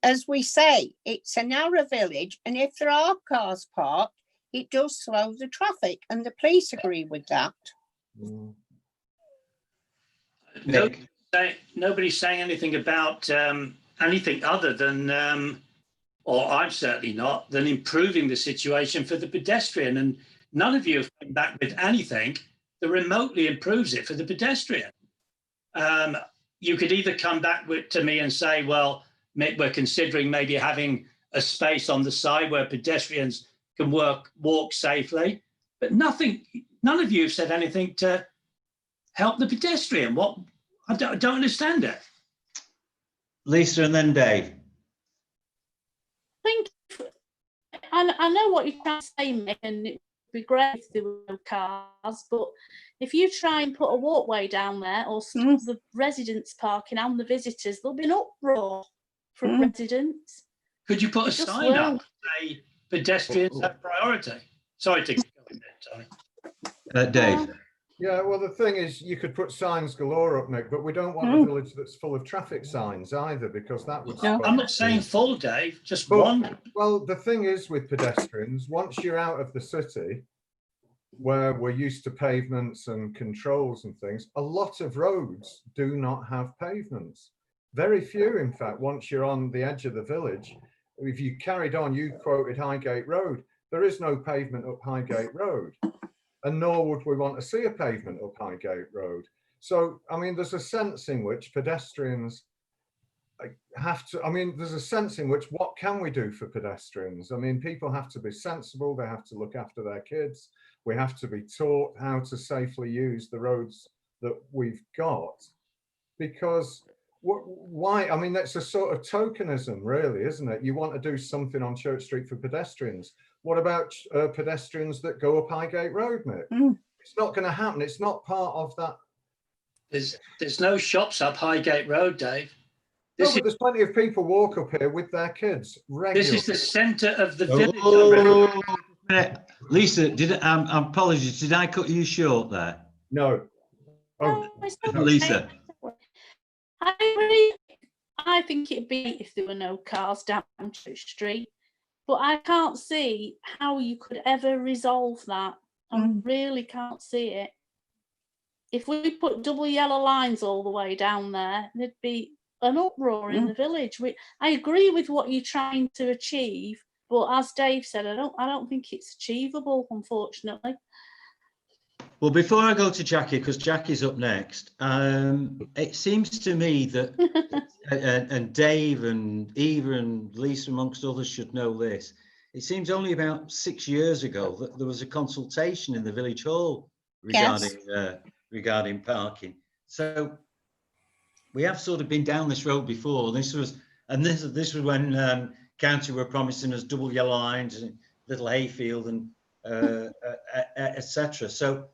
as we say, it's a narrow village, and if there are cars parked, it does slow the traffic, and the police agree with that. Nobody's saying anything about anything other than, or I'm certainly not, than improving the situation for the pedestrian. And none of you have come back with anything that remotely improves it for the pedestrian. You could either come back to me and say, well, we're considering maybe having a space on the side where pedestrians can walk safely, but none of you have said anything to help the pedestrian. What? I don't understand it. Lisa and then Dave. I know what you're trying to say, Mick, and it'd be great if there were no cars, but if you try and put a walkway down there or stop the residents parking and the visitors, there'll be an uproar from residents. Could you put a sign up to say pedestrians have priority? Sorry to go in there, Tony. Dave. Yeah, well, the thing is, you could put signs galore up, Mick, but we don't want a village that's full of traffic signs either, because that would... I'm not saying full, Dave, just one. Well, the thing is with pedestrians, once you're out of the city, where we're used to pavements and controls and things, a lot of roads do not have pavements. Very few, in fact, once you're on the edge of the village. If you carried on, you quoted Highgate Road. There is no pavement up Highgate Road. And nor would we want to see a pavement up Highgate Road. So, I mean, there's a sense in which pedestrians have to, I mean, there's a sense in which, what can we do for pedestrians? I mean, people have to be sensible, they have to look after their kids, we have to be taught how to safely use the roads that we've got. Because why, I mean, that's a sort of tokenism, really, isn't it? You want to do something on Church Street for pedestrians. What about pedestrians that go up Highgate Road, Mick? It's not going to happen. It's not part of that. There's no shops up Highgate Road, Dave. No, but there's plenty of people walk up here with their kids regularly. This is the centre of the village. Lisa, apologies, did I cut you short there? No. Oh, no, Lisa. I think it'd be if there were no cars down Church Street, but I can't see how you could ever resolve that. I really can't see it. If we put double yellow lines all the way down there, there'd be an uproar in the village. I agree with what you're trying to achieve, but as Dave said, I don't think it's achievable, unfortunately. Well, before I go to Jackie, because Jackie's up next, it seems to me that, and Dave and Eva and Lisa amongst others should know this, it seems only about 6 years ago that there was a consultation in the village hall regarding regarding parking. So we have sort of been down this road before. This was when county were promising us double yellow lines in Little Hayfield and etc. So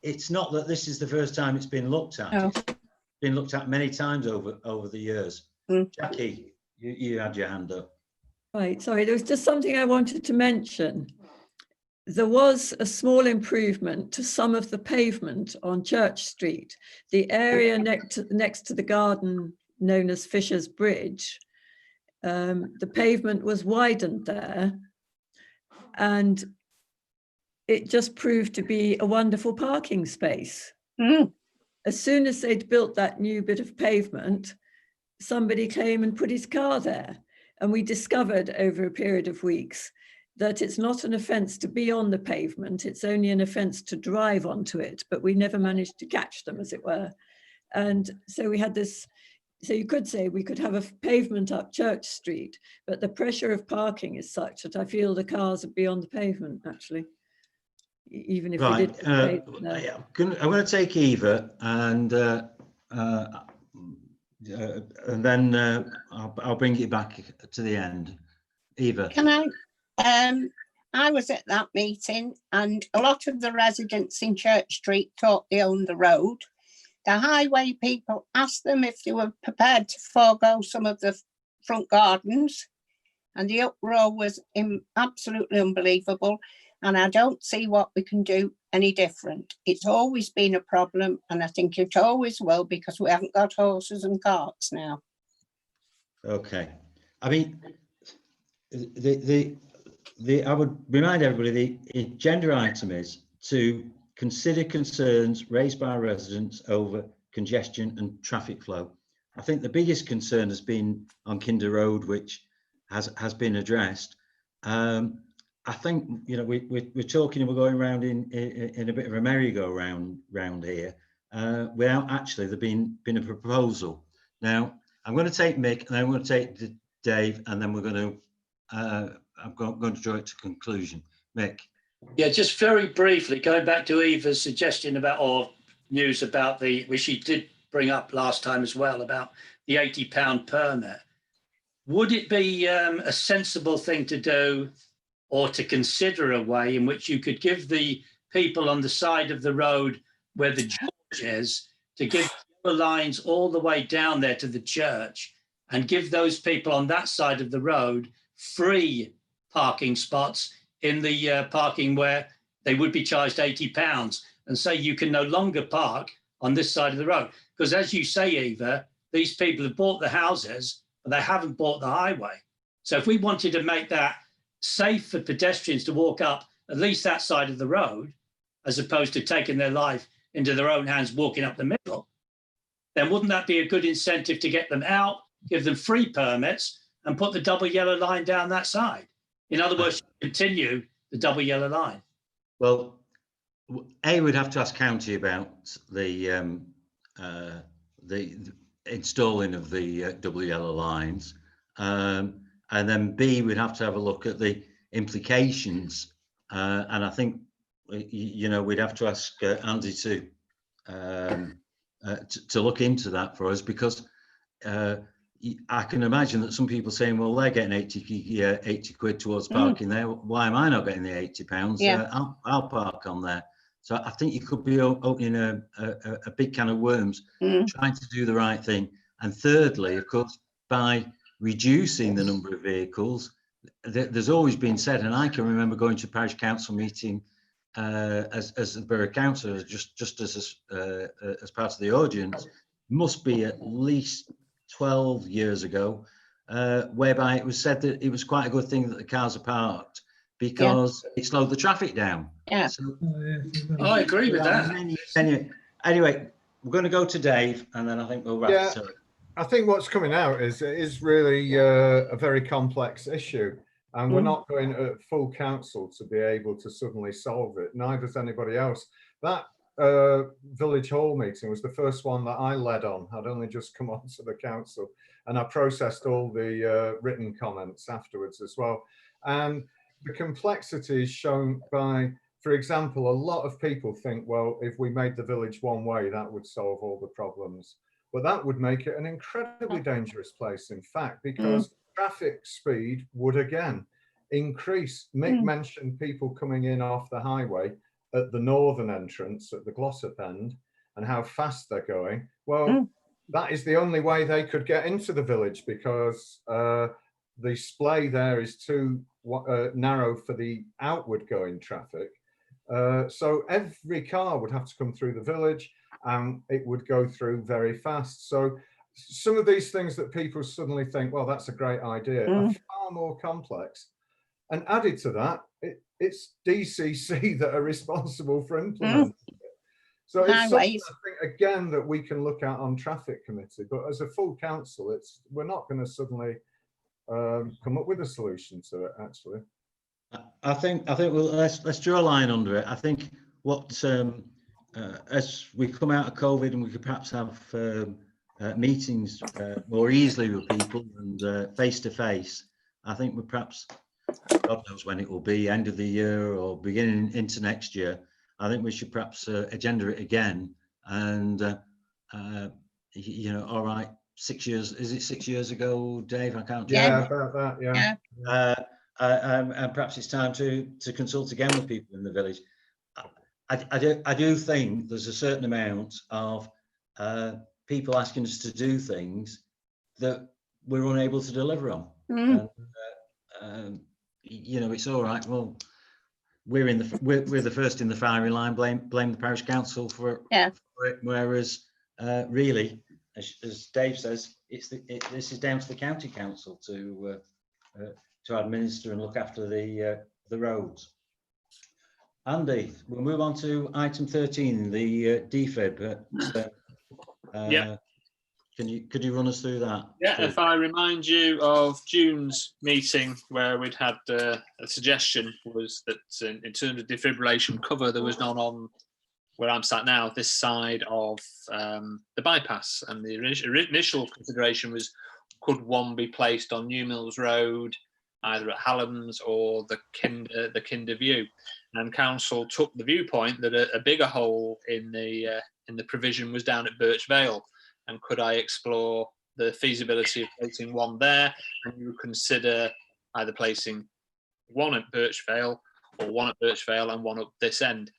it's not that this is the first time it's been looked at. No. It's been looked at many times over the years. Jackie, you had your hand up. Right, sorry, there was just something I wanted to mention. There was a small improvement to some of the pavement on Church Street. The area next to the garden known as Fisher's Bridge, the pavement was widened there, and it just proved to be a wonderful parking space. As soon as they'd built that new bit of pavement, somebody came and put his car there. And we discovered over a period of weeks that it's not an offence to be on the pavement, it's only an offence to drive onto it, but we never managed to catch them, as it were. And so we had this, so you could say we could have a pavement up Church Street, but the pressure of parking is such that I feel the cars would be on the pavement, actually, even if we did. I'm going to take Eva and then I'll bring it back to the end. Eva. Can I? I was at that meeting, and a lot of the residents in Church Street thought they owned the road. The highway people asked them if they were prepared to forego some of the front gardens, and the uproar was absolutely unbelievable. And I don't see what we can do any different. It's always been a problem, and I think it always will, because we haven't got horses and carts now. Okay. I mean, I would remind everybody the agenda item is to consider concerns raised by residents over congestion and traffic flow. I think the biggest concern has been on Kinder Road, which has been addressed. I think, you know, we're talking and we're going around in a bit of a merry-go-round here without actually there being a proposal. Now, I'm going to take Mick, and then I'm going to take Dave, and then we're going to I'm going to draw it to conclusion. Mick. Yeah, just very briefly, going back to Eva's suggestion about, or news about which she did bring up last time as well, about the £80 permit. Would it be a sensible thing to do, or to consider a way in which you could give the people on the side of the road where the church is, to give the lines all the way down there to the church, and give those people on that side of the road free parking spots in the parking where they would be charged £80, and say you can no longer park on this side of the road? Because as you say, Eva, these people have bought the houses, but they haven't bought the highway. So if we wanted to make that safe for pedestrians to walk up at least that side of the road, as opposed to taking their life into their own hands walking up the middle, then wouldn't that be a good incentive to get them out, give them free permits, and put the double yellow line down that side? In other words, continue the double yellow line. Well, we'd have to ask county about the installing of the double yellow lines. And then B, we'd have to have a look at the implications. And I think, you know, we'd have to ask Andy to look into that for us, because I can imagine that some people saying, well, they're getting 80 quid towards parking there. Why am I not getting the £80? Yeah. I'll park on there. So I think you could be opening a big can of worms, trying to do the right thing. And thirdly, of course, by reducing the number of vehicles, there's always been said, and I can remember going to a parish council meeting as a borough councillor, just as part of the audience, must be at least 12 years ago, whereby it was said that it was quite a good thing that the cars are parked, because it slowed the traffic down. Yeah. So, I agree with that. Anyway, we're going to go to Dave, and then I think we'll wrap it up. I think what's coming out is really a very complex issue. And we're not going at full council to be able to suddenly solve it. Neither is anybody else. That village hall meeting was the first one that I led on. I'd only just come on to the council, and I processed all the written comments afterwards as well. And the complexity is shown by, for example, a lot of people think, well, if we made the village one way, that would solve all the problems. But that would make it an incredibly dangerous place, in fact, because traffic speed would again increase. Mick mentioned people coming in off the highway at the northern entrance at the Glossop end and how fast they're going. Well, that is the only way they could get into the village, because the splay there is too narrow for the outward going traffic. So every car would have to come through the village, and it would go through very fast. So some of these things that people suddenly think, well, that's a great idea, are far more complex. And added to that, it's DCC that are responsible for implementing it. So it's something, I think, again, that we can look at on traffic committee, but as a full council, we're not going to suddenly come up with a solution to it, actually. I think well, let's draw a line under it. I think what as we come out of COVID and we could perhaps have meetings more easily with people and face to face, I think we perhaps, God knows when it will be, end of the year or beginning into next year, I think we should perhaps agenda it again. And you know, all right, 6 years, is it 6 years ago, Dave? I can't. Yeah, about that. Yeah. And perhaps it's time to consult again with people in the village. I do think there's a certain amount of people asking us to do things that we're unable to deliver on. And, you know, it's all right. Well, we're the first in the firing line. Blame the parish council for it. Whereas really, as Dave says, this is down to the county council to administer and look after the roads. Andy, we'll move on to item 13, the DFIB. Yeah. Could you run us through that? Yeah, if I remind you of June's meeting where we'd had a suggestion was that in terms of defibrillation cover, there was none on where I'm sat now, this side of the bypass. And the initial consideration was, could one be placed on New Mills Road, either at Hallam's or the Kinder View? And council took the viewpoint that a bigger hole in the provision was down at Birch Vale. And could I explore the feasibility of placing one there? And you would consider either placing one at Birch Vale or one at Birch Vale and one up this end.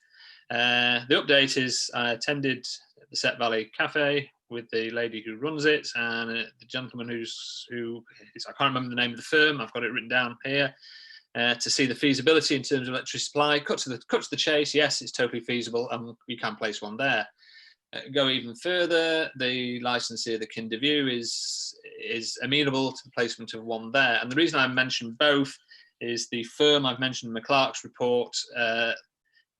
The update is I attended the Set Valley Cafe with the lady who runs it and the gentleman who is, I can't remember the name of the firm, I've got it written down here, to see the feasibility in terms of electricity supply. Cut to the chase, yes, it's totally feasible and we can place one there. Go even further, the licensee of the Kinder View is amenable to the placement of one there. And the reason I mentioned both is the firm I've mentioned in McClark's report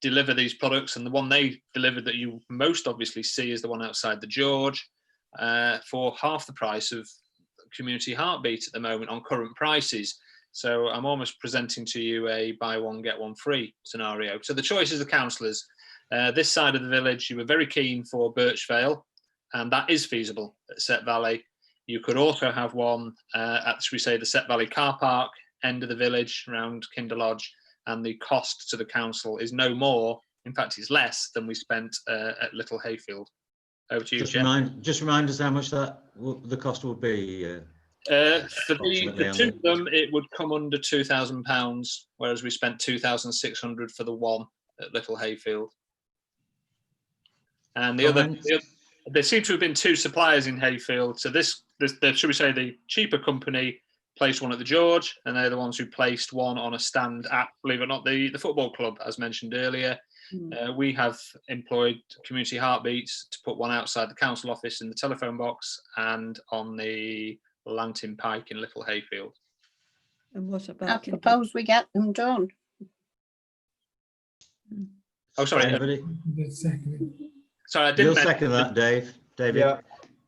deliver these products, and the one they delivered that you most obviously see is the one outside the George for half the price of Community Heartbeat at the moment on current prices. So I'm almost presenting to you a buy one, get one free scenario. So the choice is the councillors. This side of the village, you were very keen for Birch Vale, and that is feasible at Set Valley. You could also have one at, should we say, the Set Valley car park end of the village around Kinder Lodge, and the cost to the council is no more, in fact, it's less than we spent at Little Hayfield. Over to you, Jeff. Just remind us how much the cost will be. For the two of them, it would come under £2,000, whereas we spent £2,600 for the one at Little Hayfield. And there seem to have been two suppliers in Hayfield. So this should we say, the cheaper company placed one at the George, and they're the ones who placed one on a stand at, believe it or not, the football club, as mentioned earlier. We have employed Community Heartbeats to put one outside the council office in the telephone box and on the Lantin Pike in Little Hayfield. And what about? I propose we get them done. Oh, sorry. Anybody? Sorry, I didn't. You'll second that, Dave. David. Yeah.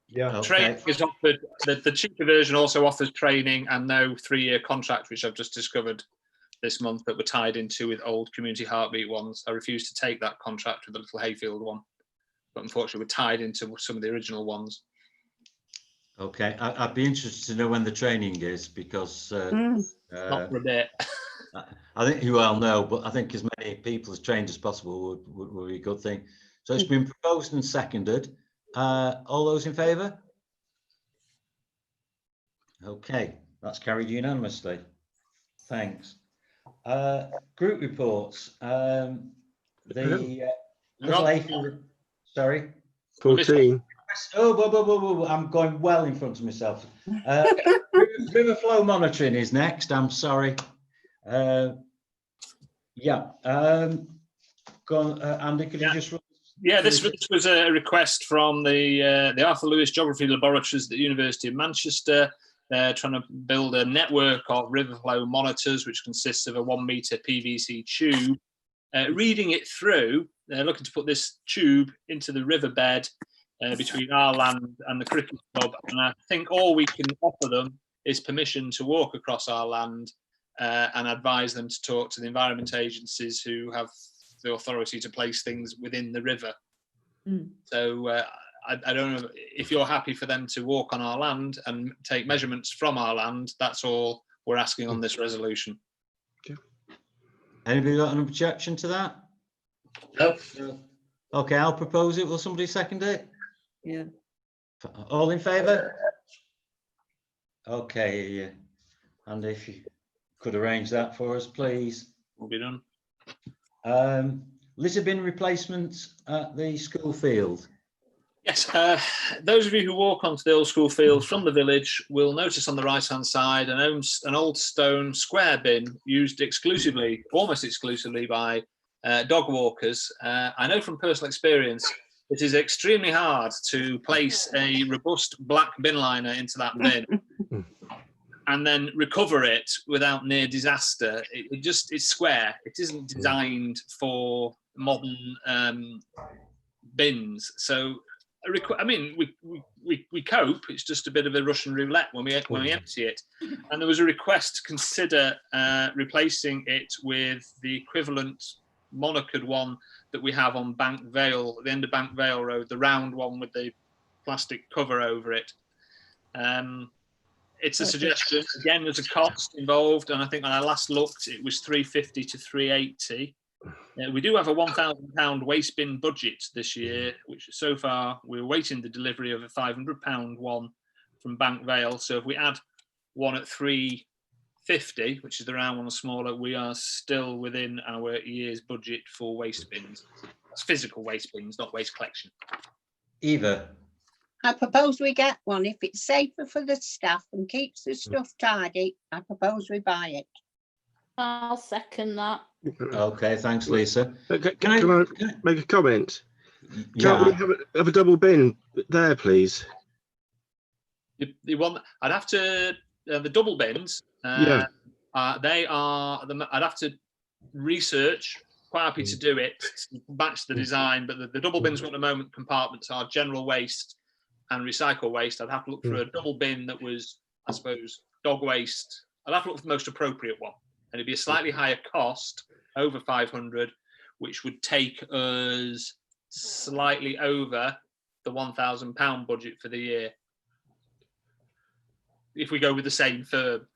Yeah. Okay. Training is offered. The cheaper version also offers training and no 3-year contract, which I've just discovered this month that were tied into with old Community Heartbeat ones. I refused to take that contract with the Little Hayfield one, but unfortunately we're tied into some of the original ones. Okay, I'd be interested to know when the training is, because Not for a bit. I think you all know, but I think as many people as trained as possible would be a good thing. So it's been proposed and seconded. All those in favour? Okay, that's carried unanimously. Thanks. Group reports. The Little Hayfield, sorry. 14. Oh, whoa, I'm going well in front of myself. River flow monitoring is next. I'm sorry. Yeah. Go on, Andy, could you just... Yeah, this was a request from the Arthur Lewis Geography Laboratories at the University of Manchester. They're trying to build a network of river flow monitors, which consists of a 1-metre PVC tube. Reading it through, they're looking to put this tube into the riverbed between our land and the cricket club. And I think all we can offer them is permission to walk across our land and advise them to talk to the environment agencies who have the authority to place things within the river. So I don't know if you're happy for them to walk on our land and take measurements from our land. That's all we're asking on this resolution. Anybody got an objection to that? Nope. Okay, I'll propose it. Will somebody second it? Yeah. All in favour? Okay, and if you could arrange that for us, please. Will be done. Litter bin replacements at the school field. Yes, those of you who walk onto the old school field from the village will notice on the right-hand side an old stone square bin used exclusively, almost exclusively, by dog walkers. I know from personal experience it is extremely hard to place a robust black bin liner into that bin and then recover it without near disaster. It's square. It isn't designed for modern bins. So I mean, we cope. It's just a bit of a Russian roulette when we empty it. And there was a request to consider replacing it with the equivalent monocred one that we have on Bank Vale, at the end of Bank Vale Road, the round one with the plastic cover over it. It's a suggestion. Again, there's a cost involved, and I think when I last looked, it was £350 to £380. We do have a £1,000 waste bin budget this year, which so far we're waiting the delivery of a £500 one from Bank Vale. So if we add one at £350, which is the round one or smaller, we are still within our year's budget for waste bins. That's physical waste bins, not waste collection. Eva. I propose we get one. If it's safer for the staff and keeps the stuff tidy, I propose we buy it. I'll second that. Okay, thanks, Lisa. Can I make a comment? Yeah. Can't we have a double bin there, please? The one I'd have to the double bins. Yeah. They are. I'd have to research. Quite happy to do it, match the design, but the double bins at the moment compartments are general waste and recycle waste. I'd have to look for a double bin that was, I suppose, dog waste. I'd have to look for the most appropriate one, and it'd be a slightly higher cost, over 500, which would take us slightly over the £1,000 budget for the year if we go with the same firm.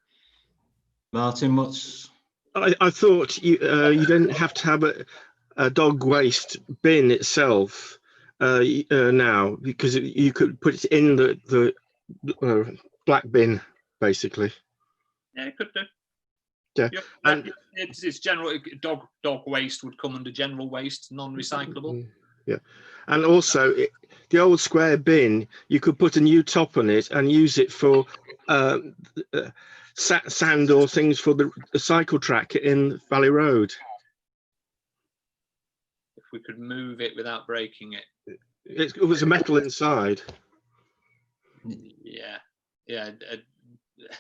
Martin, what's... I thought you didn't have to have a dog waste bin itself now, because you could put it in the black bin, basically. Yeah, it could do. Yeah, Yep. and It's general. Dog waste would come under general waste, non-recyclable. Yeah, and also the old square bin, you could put a new top on it and use it for sand or things for the cycle track in Valley Road. If we could move it without breaking it. It was a metal inside. Yeah.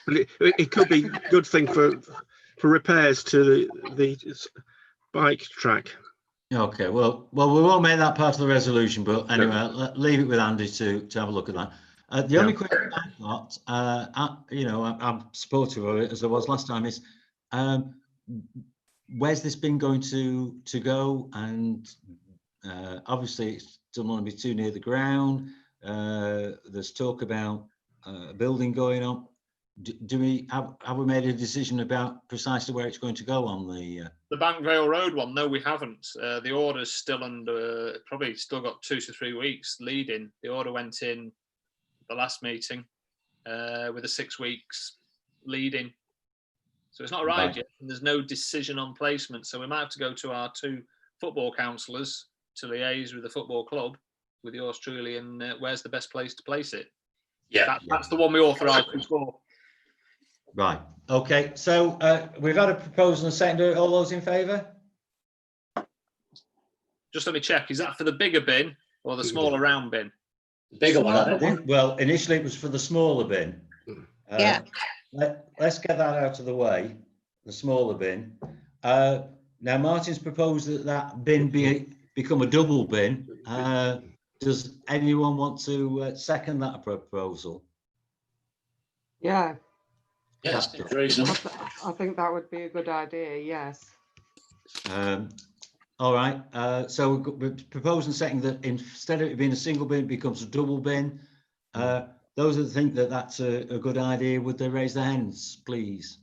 But it could be a good thing for repairs to the bike track. Okay, well, we won't make that part of the resolution, but anyway, leave it with Andy to have a look at that. The only question I've got, I'm supportive of it as I was last time, is where's this bin going to go? And obviously it doesn't want to be too near the ground. There's talk about a building going up. Have we made a decision about precisely where it's going to go on the Bank Vale Road one? No, we haven't. The order's still under, probably still got 2 to 3 weeks leading. The order went in the last meeting with a 6 weeks leading. So it's not arrived yet, and there's no decision on placement. So we might have to go to our 2 football councillors to liaise with the football club, with yours truly, and where's the best place to place it. Yeah. That's the one we authorised before. Right. Okay. So we've had a proposal and a second. All those in favour? Just let me check. Is that for the bigger bin or the smaller round bin? The bigger one, I think. Well, initially it was for the smaller bin. Yeah. Let's get that out of the way. The smaller bin. Now Martin's proposed that bin become a double bin. Does anyone want to second that proposal? Yeah, Yes, it's reasonable. I think that would be a good idea. Yes. All right. So we're proposing second that instead of it being a single bin, it becomes a double bin. Those that think that that's a good idea, would they raise their hands, please?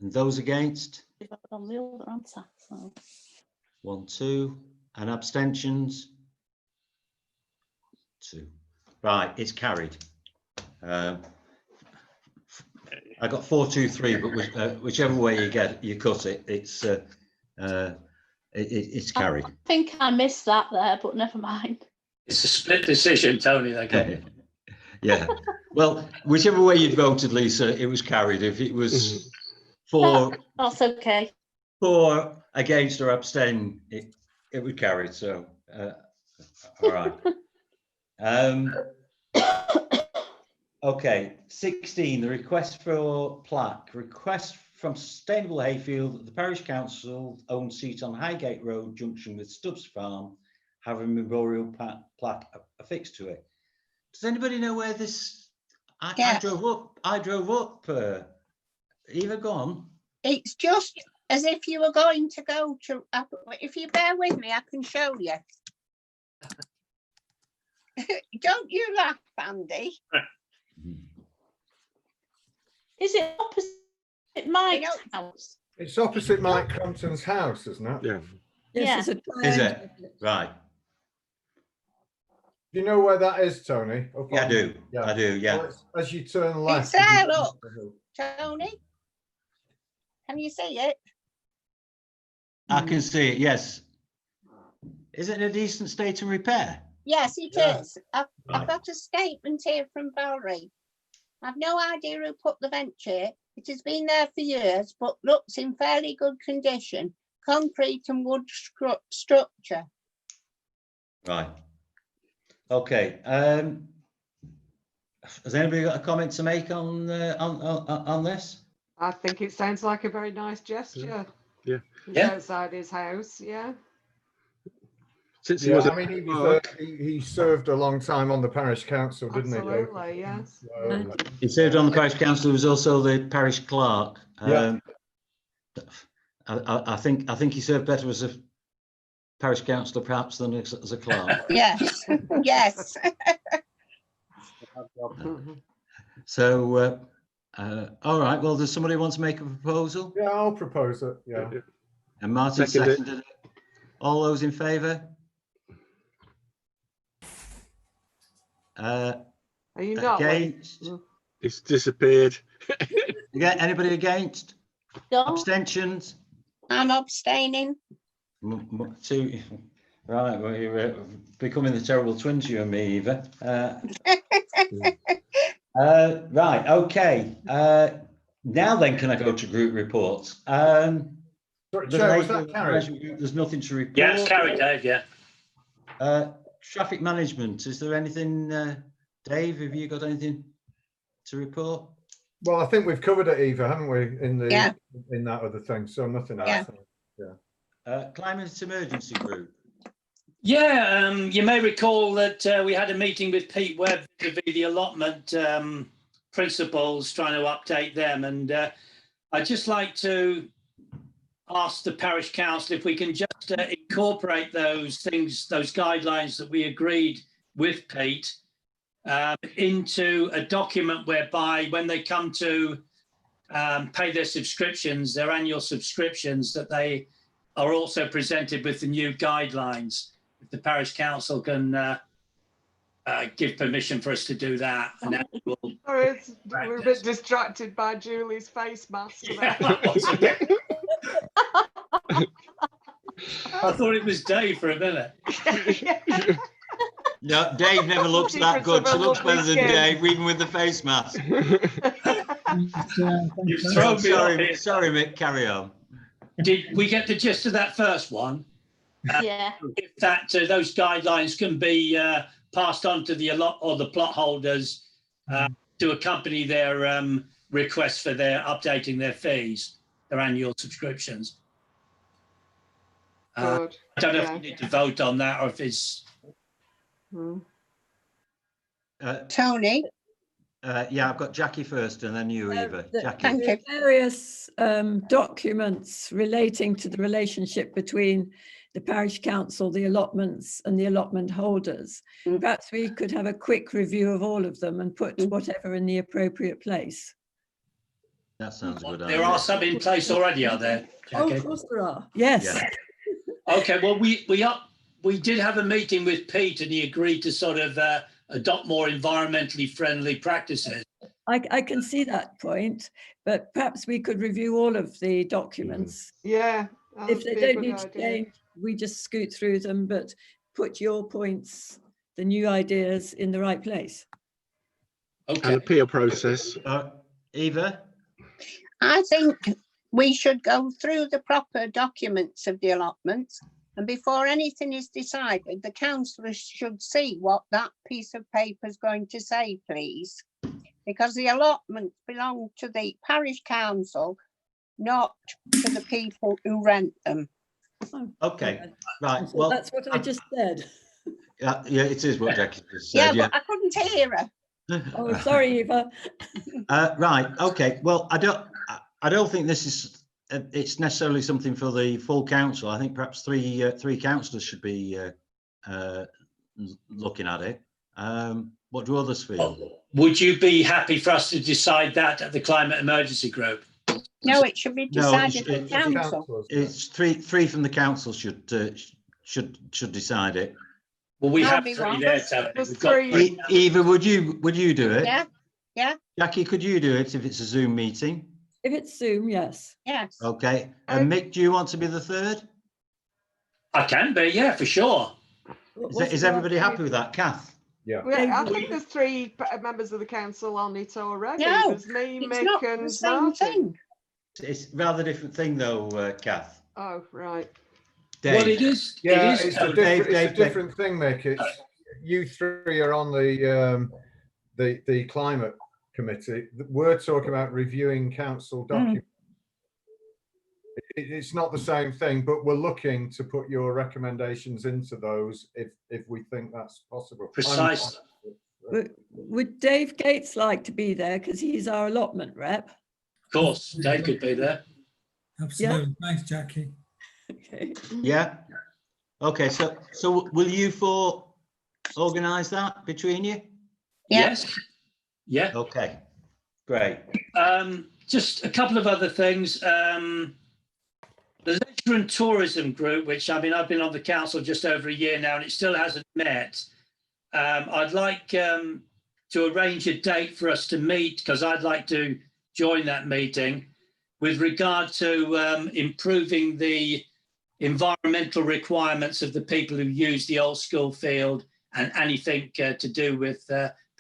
And those against? On the other answer, so. 1, 2, and abstentions? 2. Right, it's carried. I got 4, 2, 3, but whichever way you cut it, it's carried. I think I missed that there, but never mind. It's a split decision, Tony. They got. Yeah. Well, whichever way you voted, Lisa, it was carried. If it was 4, That's okay. 4 against or abstain, it was carried. So, all right. Okay, 16, the request for plaque. Request from Sustainable Hayfield that the Parish Council owned seat on Highgate Road junction with Stubbs Farm have a memorial plaque affixed to it. Does anybody know where this? I drove up. Eva, go on. It's just as if you were going to go to, if you bear with me, I can show you. Don't you laugh, Andy. Is it opposite Mike's house? It's opposite Mike Crampton's house, isn't it? Yeah. Yes, Yeah. it's a Is it? Right. Do you know where that is, Tony? Yeah, I do. I do, yeah. Well, as you turn left. It's there, look, Tony. Can you see it? I can see it, yes. Is it in a decent state of repair? Yes, it Yeah. is. I've got a statement here from Valerie. I've no idea who put the bench here. It has been there for years, but looks in fairly good condition. Concrete and wood structure. Right. Okay. Has anybody got a comment to make on this? I think it sounds like a very nice gesture. Yeah. It's Yeah. outside his house. Yeah. Since he Yeah, was I mean, he served a long time on the parish council, didn't he? Luke? Absolutely. Yes. He served on the parish council. He was also the parish clerk. Yeah. I think he served better as a parish councillor perhaps than as a clerk. Yes, yes. So, all right. Well, does somebody want to make a proposal? Yeah, I'll propose it. Yeah. And Martin Seconded. seconded it. All those in favour? Are you not? Against? it's disappeared. Anybody against? Don't. Abstentions? I'm abstaining. 2. Right, well, you're becoming the terrible twins, you and me, Eva. Right, okay. Now then, can I go to group reports? Sorry, Chair, was that carried? There's nothing to report. Yeah, it's carried, Dave. Yeah. Traffic management, is there anything, Dave, have you got anything to report? Well, I think we've covered it, Eva, haven't we? In the Yeah. in that other thing. So nothing else. Yeah. Climate emergency group. Yeah, you may recall that we had a meeting with Pete Webb to be the allotment principals, trying to update them. And I'd just like to ask the parish council if we can just incorporate those things, those guidelines that we agreed with Pete into a document whereby when they come to pay their subscriptions, their annual subscriptions, that they are also presented with the new guidelines. If the parish council can give permission for us to do that. And then Sorry, we're a bit distracted by Julie's face mask. I thought it was Dave for a minute. No, Dave never looks that good. She looks better than Dave, even with the face mask. You've thrown me off here. Sorry, Mick, carry on. Did we get the gist of that first one? Yeah. If that those guidelines can be passed on to the plot holders to accompany their requests for their updating their fees, their annual subscriptions. I don't know if we need to vote on that or if it's. Tony? Yeah, I've got Jackie first and then you, Eva. Jackie. Thank you. Various documents relating to the relationship between the parish council, the allotments and the allotment holders. Perhaps we could have a quick review of all of them and put whatever in the appropriate place. That sounds good. There are some in place already, are there, Jackie? Oh, of course there are. Yes. Yeah. Okay, well, we did have a meeting with Pete and he agreed to sort of adopt more environmentally friendly practices. I can see that point, but perhaps we could review all of the documents. Yeah. If they don't need to change, we just scoot through them, but put your points, the new ideas in the right place. Okay. And appeal process. Eva? I think we should go through the proper documents of the allotments, and before anything is decided, the councillors should see what that piece of paper is going to say, please. Because the allotments belong to the parish council, not to the people who rent them. Okay, right. Well, that's what I just said. Yeah, it is what Jackie just said. Yeah, but I couldn't hear her. Oh, sorry, Eva. Right. Okay. Well, I don't think this is. It's necessarily something for the full council. I think perhaps three councillors should be looking at it. What do others feel? Would you be happy for us to decide that at the climate emergency group? No, it should be decided at council. It's three from the council should decide it. Well, we have That'll be three wrong. there, Tony. There's We've got three. Eva, would you do it? Yeah, yeah, Jackie, could you do it if it's a Zoom meeting? If it's Zoom, yes. yes. Okay. And Mick, do you want to be the third? I can be, yeah, for sure. Is everybody happy with that, Kath? Yeah. Yeah, I think there's three members of the council on it already. No, There's me, it's Mick, not and the same Martin. thing. It's a rather different thing though, Kath. Oh, right. Dave. Well, it is. Yeah, it is. it's a different thing, Mick. It's you three are on the climate committee. We're talking about reviewing council documents. It's not the same thing, but we're looking to put your recommendations into those if we think that's possible. Precisely. Would Dave Gates like to be there because he's our allotment rep? Of course, Dave could be there. Absolutely. Thanks, Jackie. Okay. Yeah. Okay. So will you four organise that between you? Yeah. Yes. Yeah. Okay. Great. Just a couple of other things. The Leisure and Tourism Group, which I've been on the council just over a year now, and it still hasn't met. I'd like to arrange a date for us to meet because I'd like to join that meeting with regard to improving the environmental requirements of the people who use the old school field and anything to do with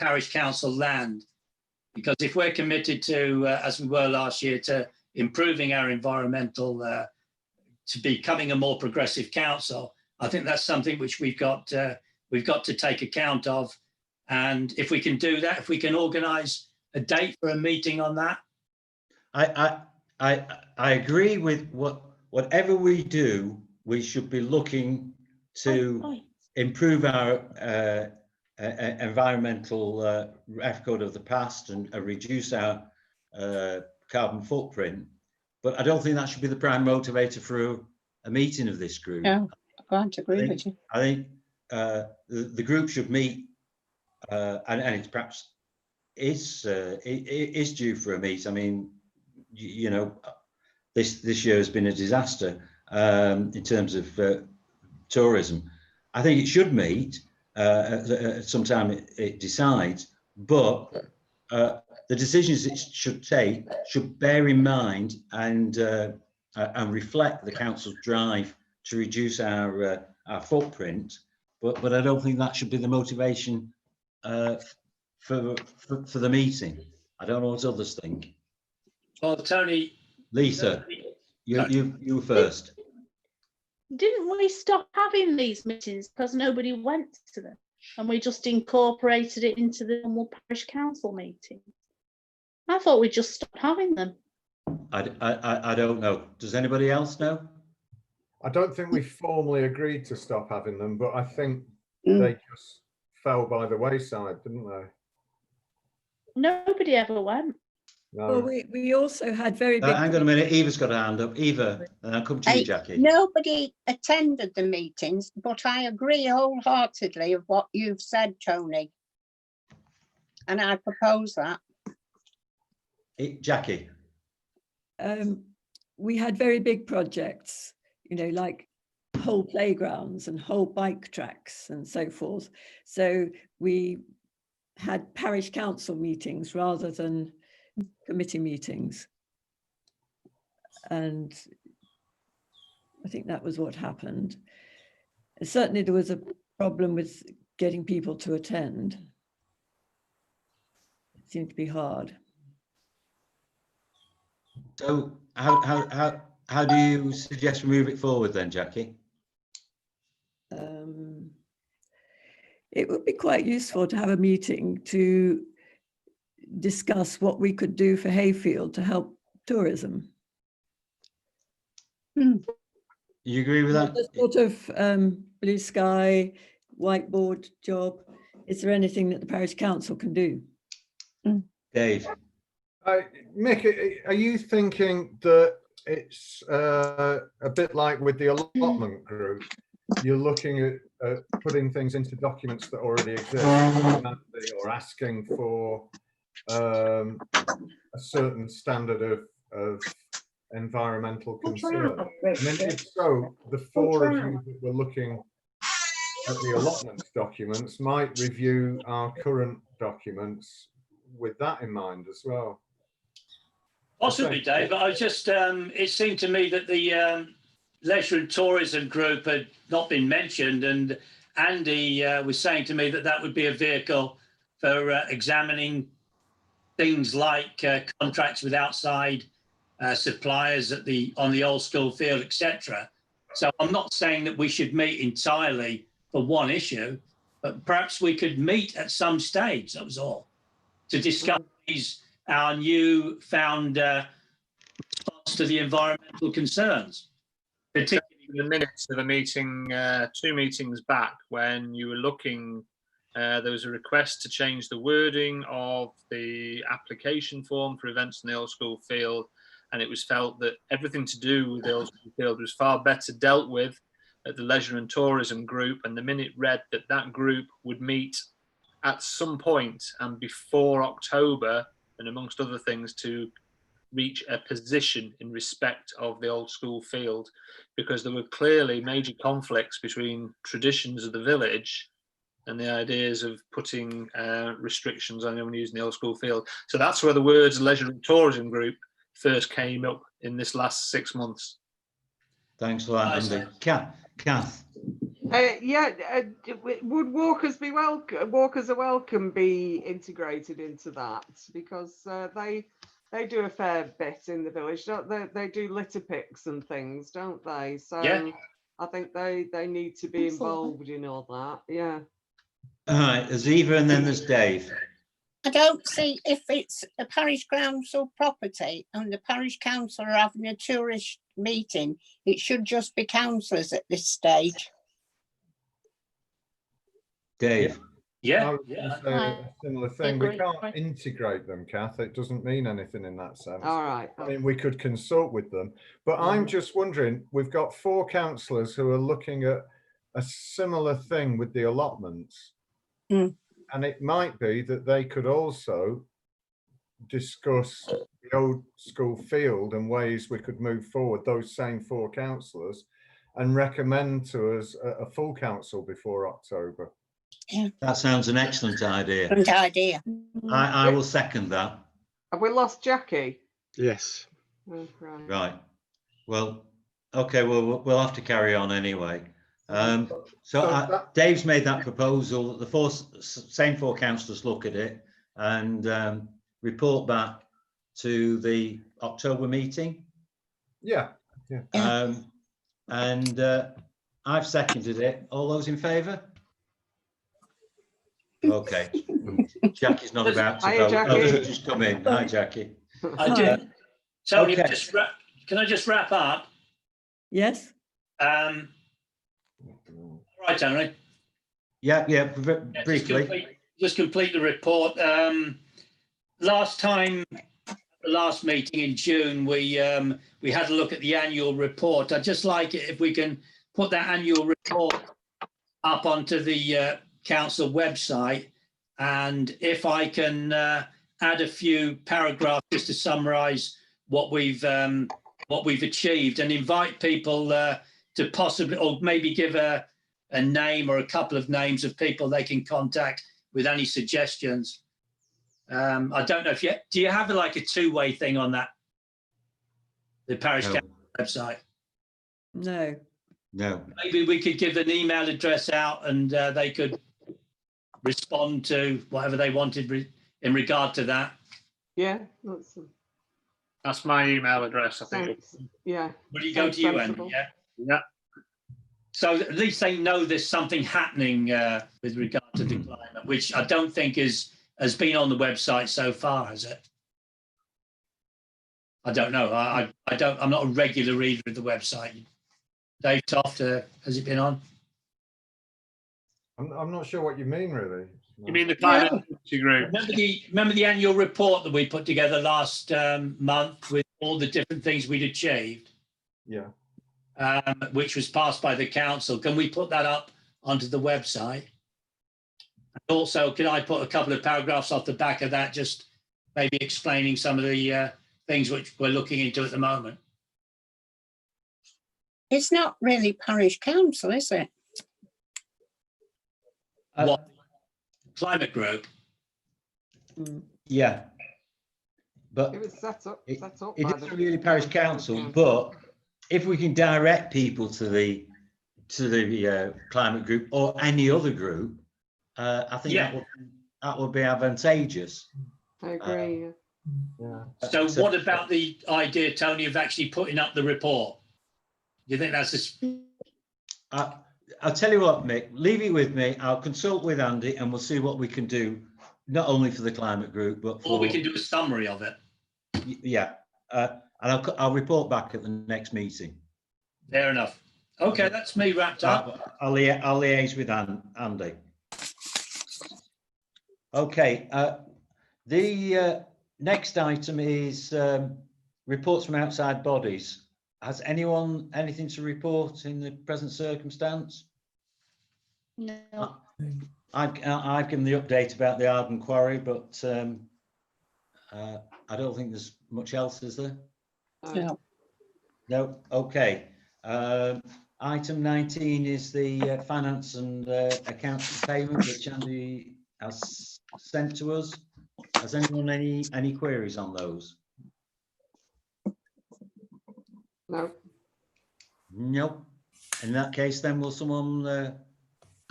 parish council land. Because if we're committed to, as we were last year, to improving our environmental, to becoming a more progressive council, I think that's something which we've got to take account of. And if we can do that, if we can organise a date for a meeting on that. I agree with whatever we do, we should be looking to improve our environmental record of the past and reduce our carbon footprint. But I don't think that should be the prime motivator for a meeting of this group. No, I can't agree with you. I think the group should meet, and it's perhaps is due for a meet. I mean, you know, this year has been a disaster in terms of tourism. I think it should meet at some time. It decides, but the decisions it should take should bear in mind and reflect the council's drive to reduce our footprint. But I don't think that should be the motivation for the meeting. I don't know what others think. Well, Tony. Lisa, you first. Didn't we stop having these meetings because nobody went to them, and we just incorporated it into the normal parish council meeting? I thought we just stopped having them. I don't know. Does anybody else know? I don't think we formally agreed to stop having them, but I think they just fell by the wayside, didn't they? Nobody ever went. No. Well, we also had very big. Hang on a minute. Eva's got a hand up. Eva, and I'll come to you, Jackie. Nobody attended the meetings, but I agree wholeheartedly of what you've said, Tony. And I propose that. Jackie. We had very big projects, you know, like whole playgrounds and whole bike tracks and so forth. So we had parish council meetings rather than committee meetings. And I think that was what happened. And certainly there was a problem with getting people to attend. It seemed to be hard. So how do you suggest we move it forward then, Jackie? It would be quite useful to have a meeting to discuss what we could do for Hayfield to help tourism. You agree with that? A sort of blue sky, whiteboard job. Is there anything that the parish council can do? Dave. Mick, are you thinking that it's a bit like with the allotment group? You're looking at putting things into documents that already exist, or asking for a certain standard of environmental concern. And then if so, the four of you that were looking at the allotments documents might review our current documents with that in mind as well. Possibly, Dave, but I just, it seemed to me that the leisure and tourism group had not been mentioned, and Andy was saying to me that that would be a vehicle for examining things like contracts with outside suppliers on the old school field, etc. So I'm not saying that we should meet entirely for one issue, but perhaps we could meet at some stage, that was all, to discuss our new found response to the environmental concerns. Particularly in the minutes of a meeting, 2 meetings back, when you were looking, there was a request to change the wording of the application form for events in the old school field, and it was felt that everything to do with the old school field was far better dealt with at the leisure and tourism group, and the minute read that that group would meet at some point and before October, and amongst other things, to reach a position in respect of the old school field, because there were clearly major conflicts between traditions of the village and the ideas of putting restrictions on anyone using the old school field. So that's where the words leisure and tourism group first came up in this last 6 months. Thanks for that, Andy. Kath. Would walkers be welcome? Walkers are welcome be integrated into that, because they do a fair bit in the village, don't they? They do litter picks and things, don't they? So yeah. I think they need to be involved in all that. Yeah. All right, there's Eva and then there's Dave. I don't see, if it's a parish council property and the parish council are having a tourist meeting, it should just be councillors at this stage. Dave. Yeah, I was going yeah. to say a similar thing. We agree. can't integrate them, Kath. It doesn't mean anything in that sense. All right. I mean, we could consult with them, but I'm just wondering, we've got 4 councillors who are looking at a similar thing with the allotments. Mm. And it might be that they could also discuss the old school field and ways we could move forward, those same 4 councillors, and recommend to us a full council before October. That sounds an excellent idea. Good idea. I will second that. Have we lost Jackie? Yes. Oh, right. Right. Well, okay. Well, we'll have to carry on anyway. Dave's made that proposal. The same 4 councillors look at it and report back to the October meeting. Yeah. I've seconded it. All those in favour? Okay. Jackie's not about to Hiya, vote. Jackie. Oh, she's just come in. Hi, Jackie. I did. Tony, Okay. can I just wrap up? Yes. All right, Tony. Yeah, Yeah, briefly. just complete the report. Last time, the last meeting in June, we had a look at the annual report. I'd just like it if we can put that annual report up onto the council website, and if I can add a few paragraphs just to summarise what we've achieved, and invite people to possibly, or maybe give a name or a couple of names of people they can contact with any suggestions. I don't know if do you have like a 2-way thing on that, the parish council website? No. Maybe we could give an email address out and they could respond to whatever they wanted in regard to that. Yeah, That's my email address, I think. yeah. Will you go to you, Andy? Yeah. Yeah. So at least they know there's something happening with regard to the climate, which I don't think has been on the website so far, has it? I don't know. I'm not a regular reader of the website. Dave Toft, has it been on? I'm not sure what you mean, really. You mean the climate group? Remember the annual report that we put together last month with all the different things we'd achieved? Yeah. Which was passed by the council. Can we put that up onto the website? And also, can I put a couple of paragraphs off the back of that, just maybe explaining some of the things which we're looking into at the moment? It's not really parish council, is it? What? Climate group? Yeah. But It was set up. it by isn't the really parish council, but if we can direct people to the climate group or any other group, I think that would be advantageous. I agree. Yeah. So what about the idea, Tony, of actually putting up the report? Do you think that's I'll tell you what, Mick, leave it with me. I'll consult with Andy and we'll see what we can do, not only for the climate group, but for... Or we can do a summary of it. Yeah. And I'll report back at the next meeting. Fair enough. Okay, that's me wrapped up. I'll liaise with Andy. Okay. The next item is reports from outside bodies. Has anyone anything to report in the present circumstance? No. I've given the update about the Arden Quarry, but I don't think there's much else, is there? No. No. Okay. Item 19 is the finance and accounts payment, which Andy has sent to us. Has anyone any queries on those? No. Nope. In that case, then will someone?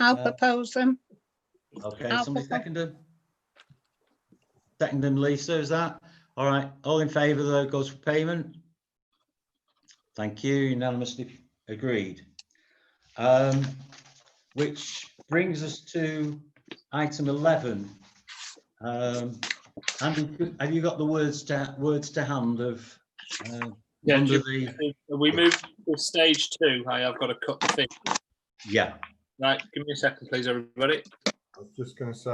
I'll propose them. Okay, I'll somebody propose. second them. Second them, Lisa. Is that all right? All in favour? That goes for payment. Thank you. Unanimously agreed. Which brings us to item 11. Andy, have you got the words to hand of? Yeah, under we move to stage 2. I have got to cut the thing. Yeah. Right, give me a second, please, everybody. I was just going to say,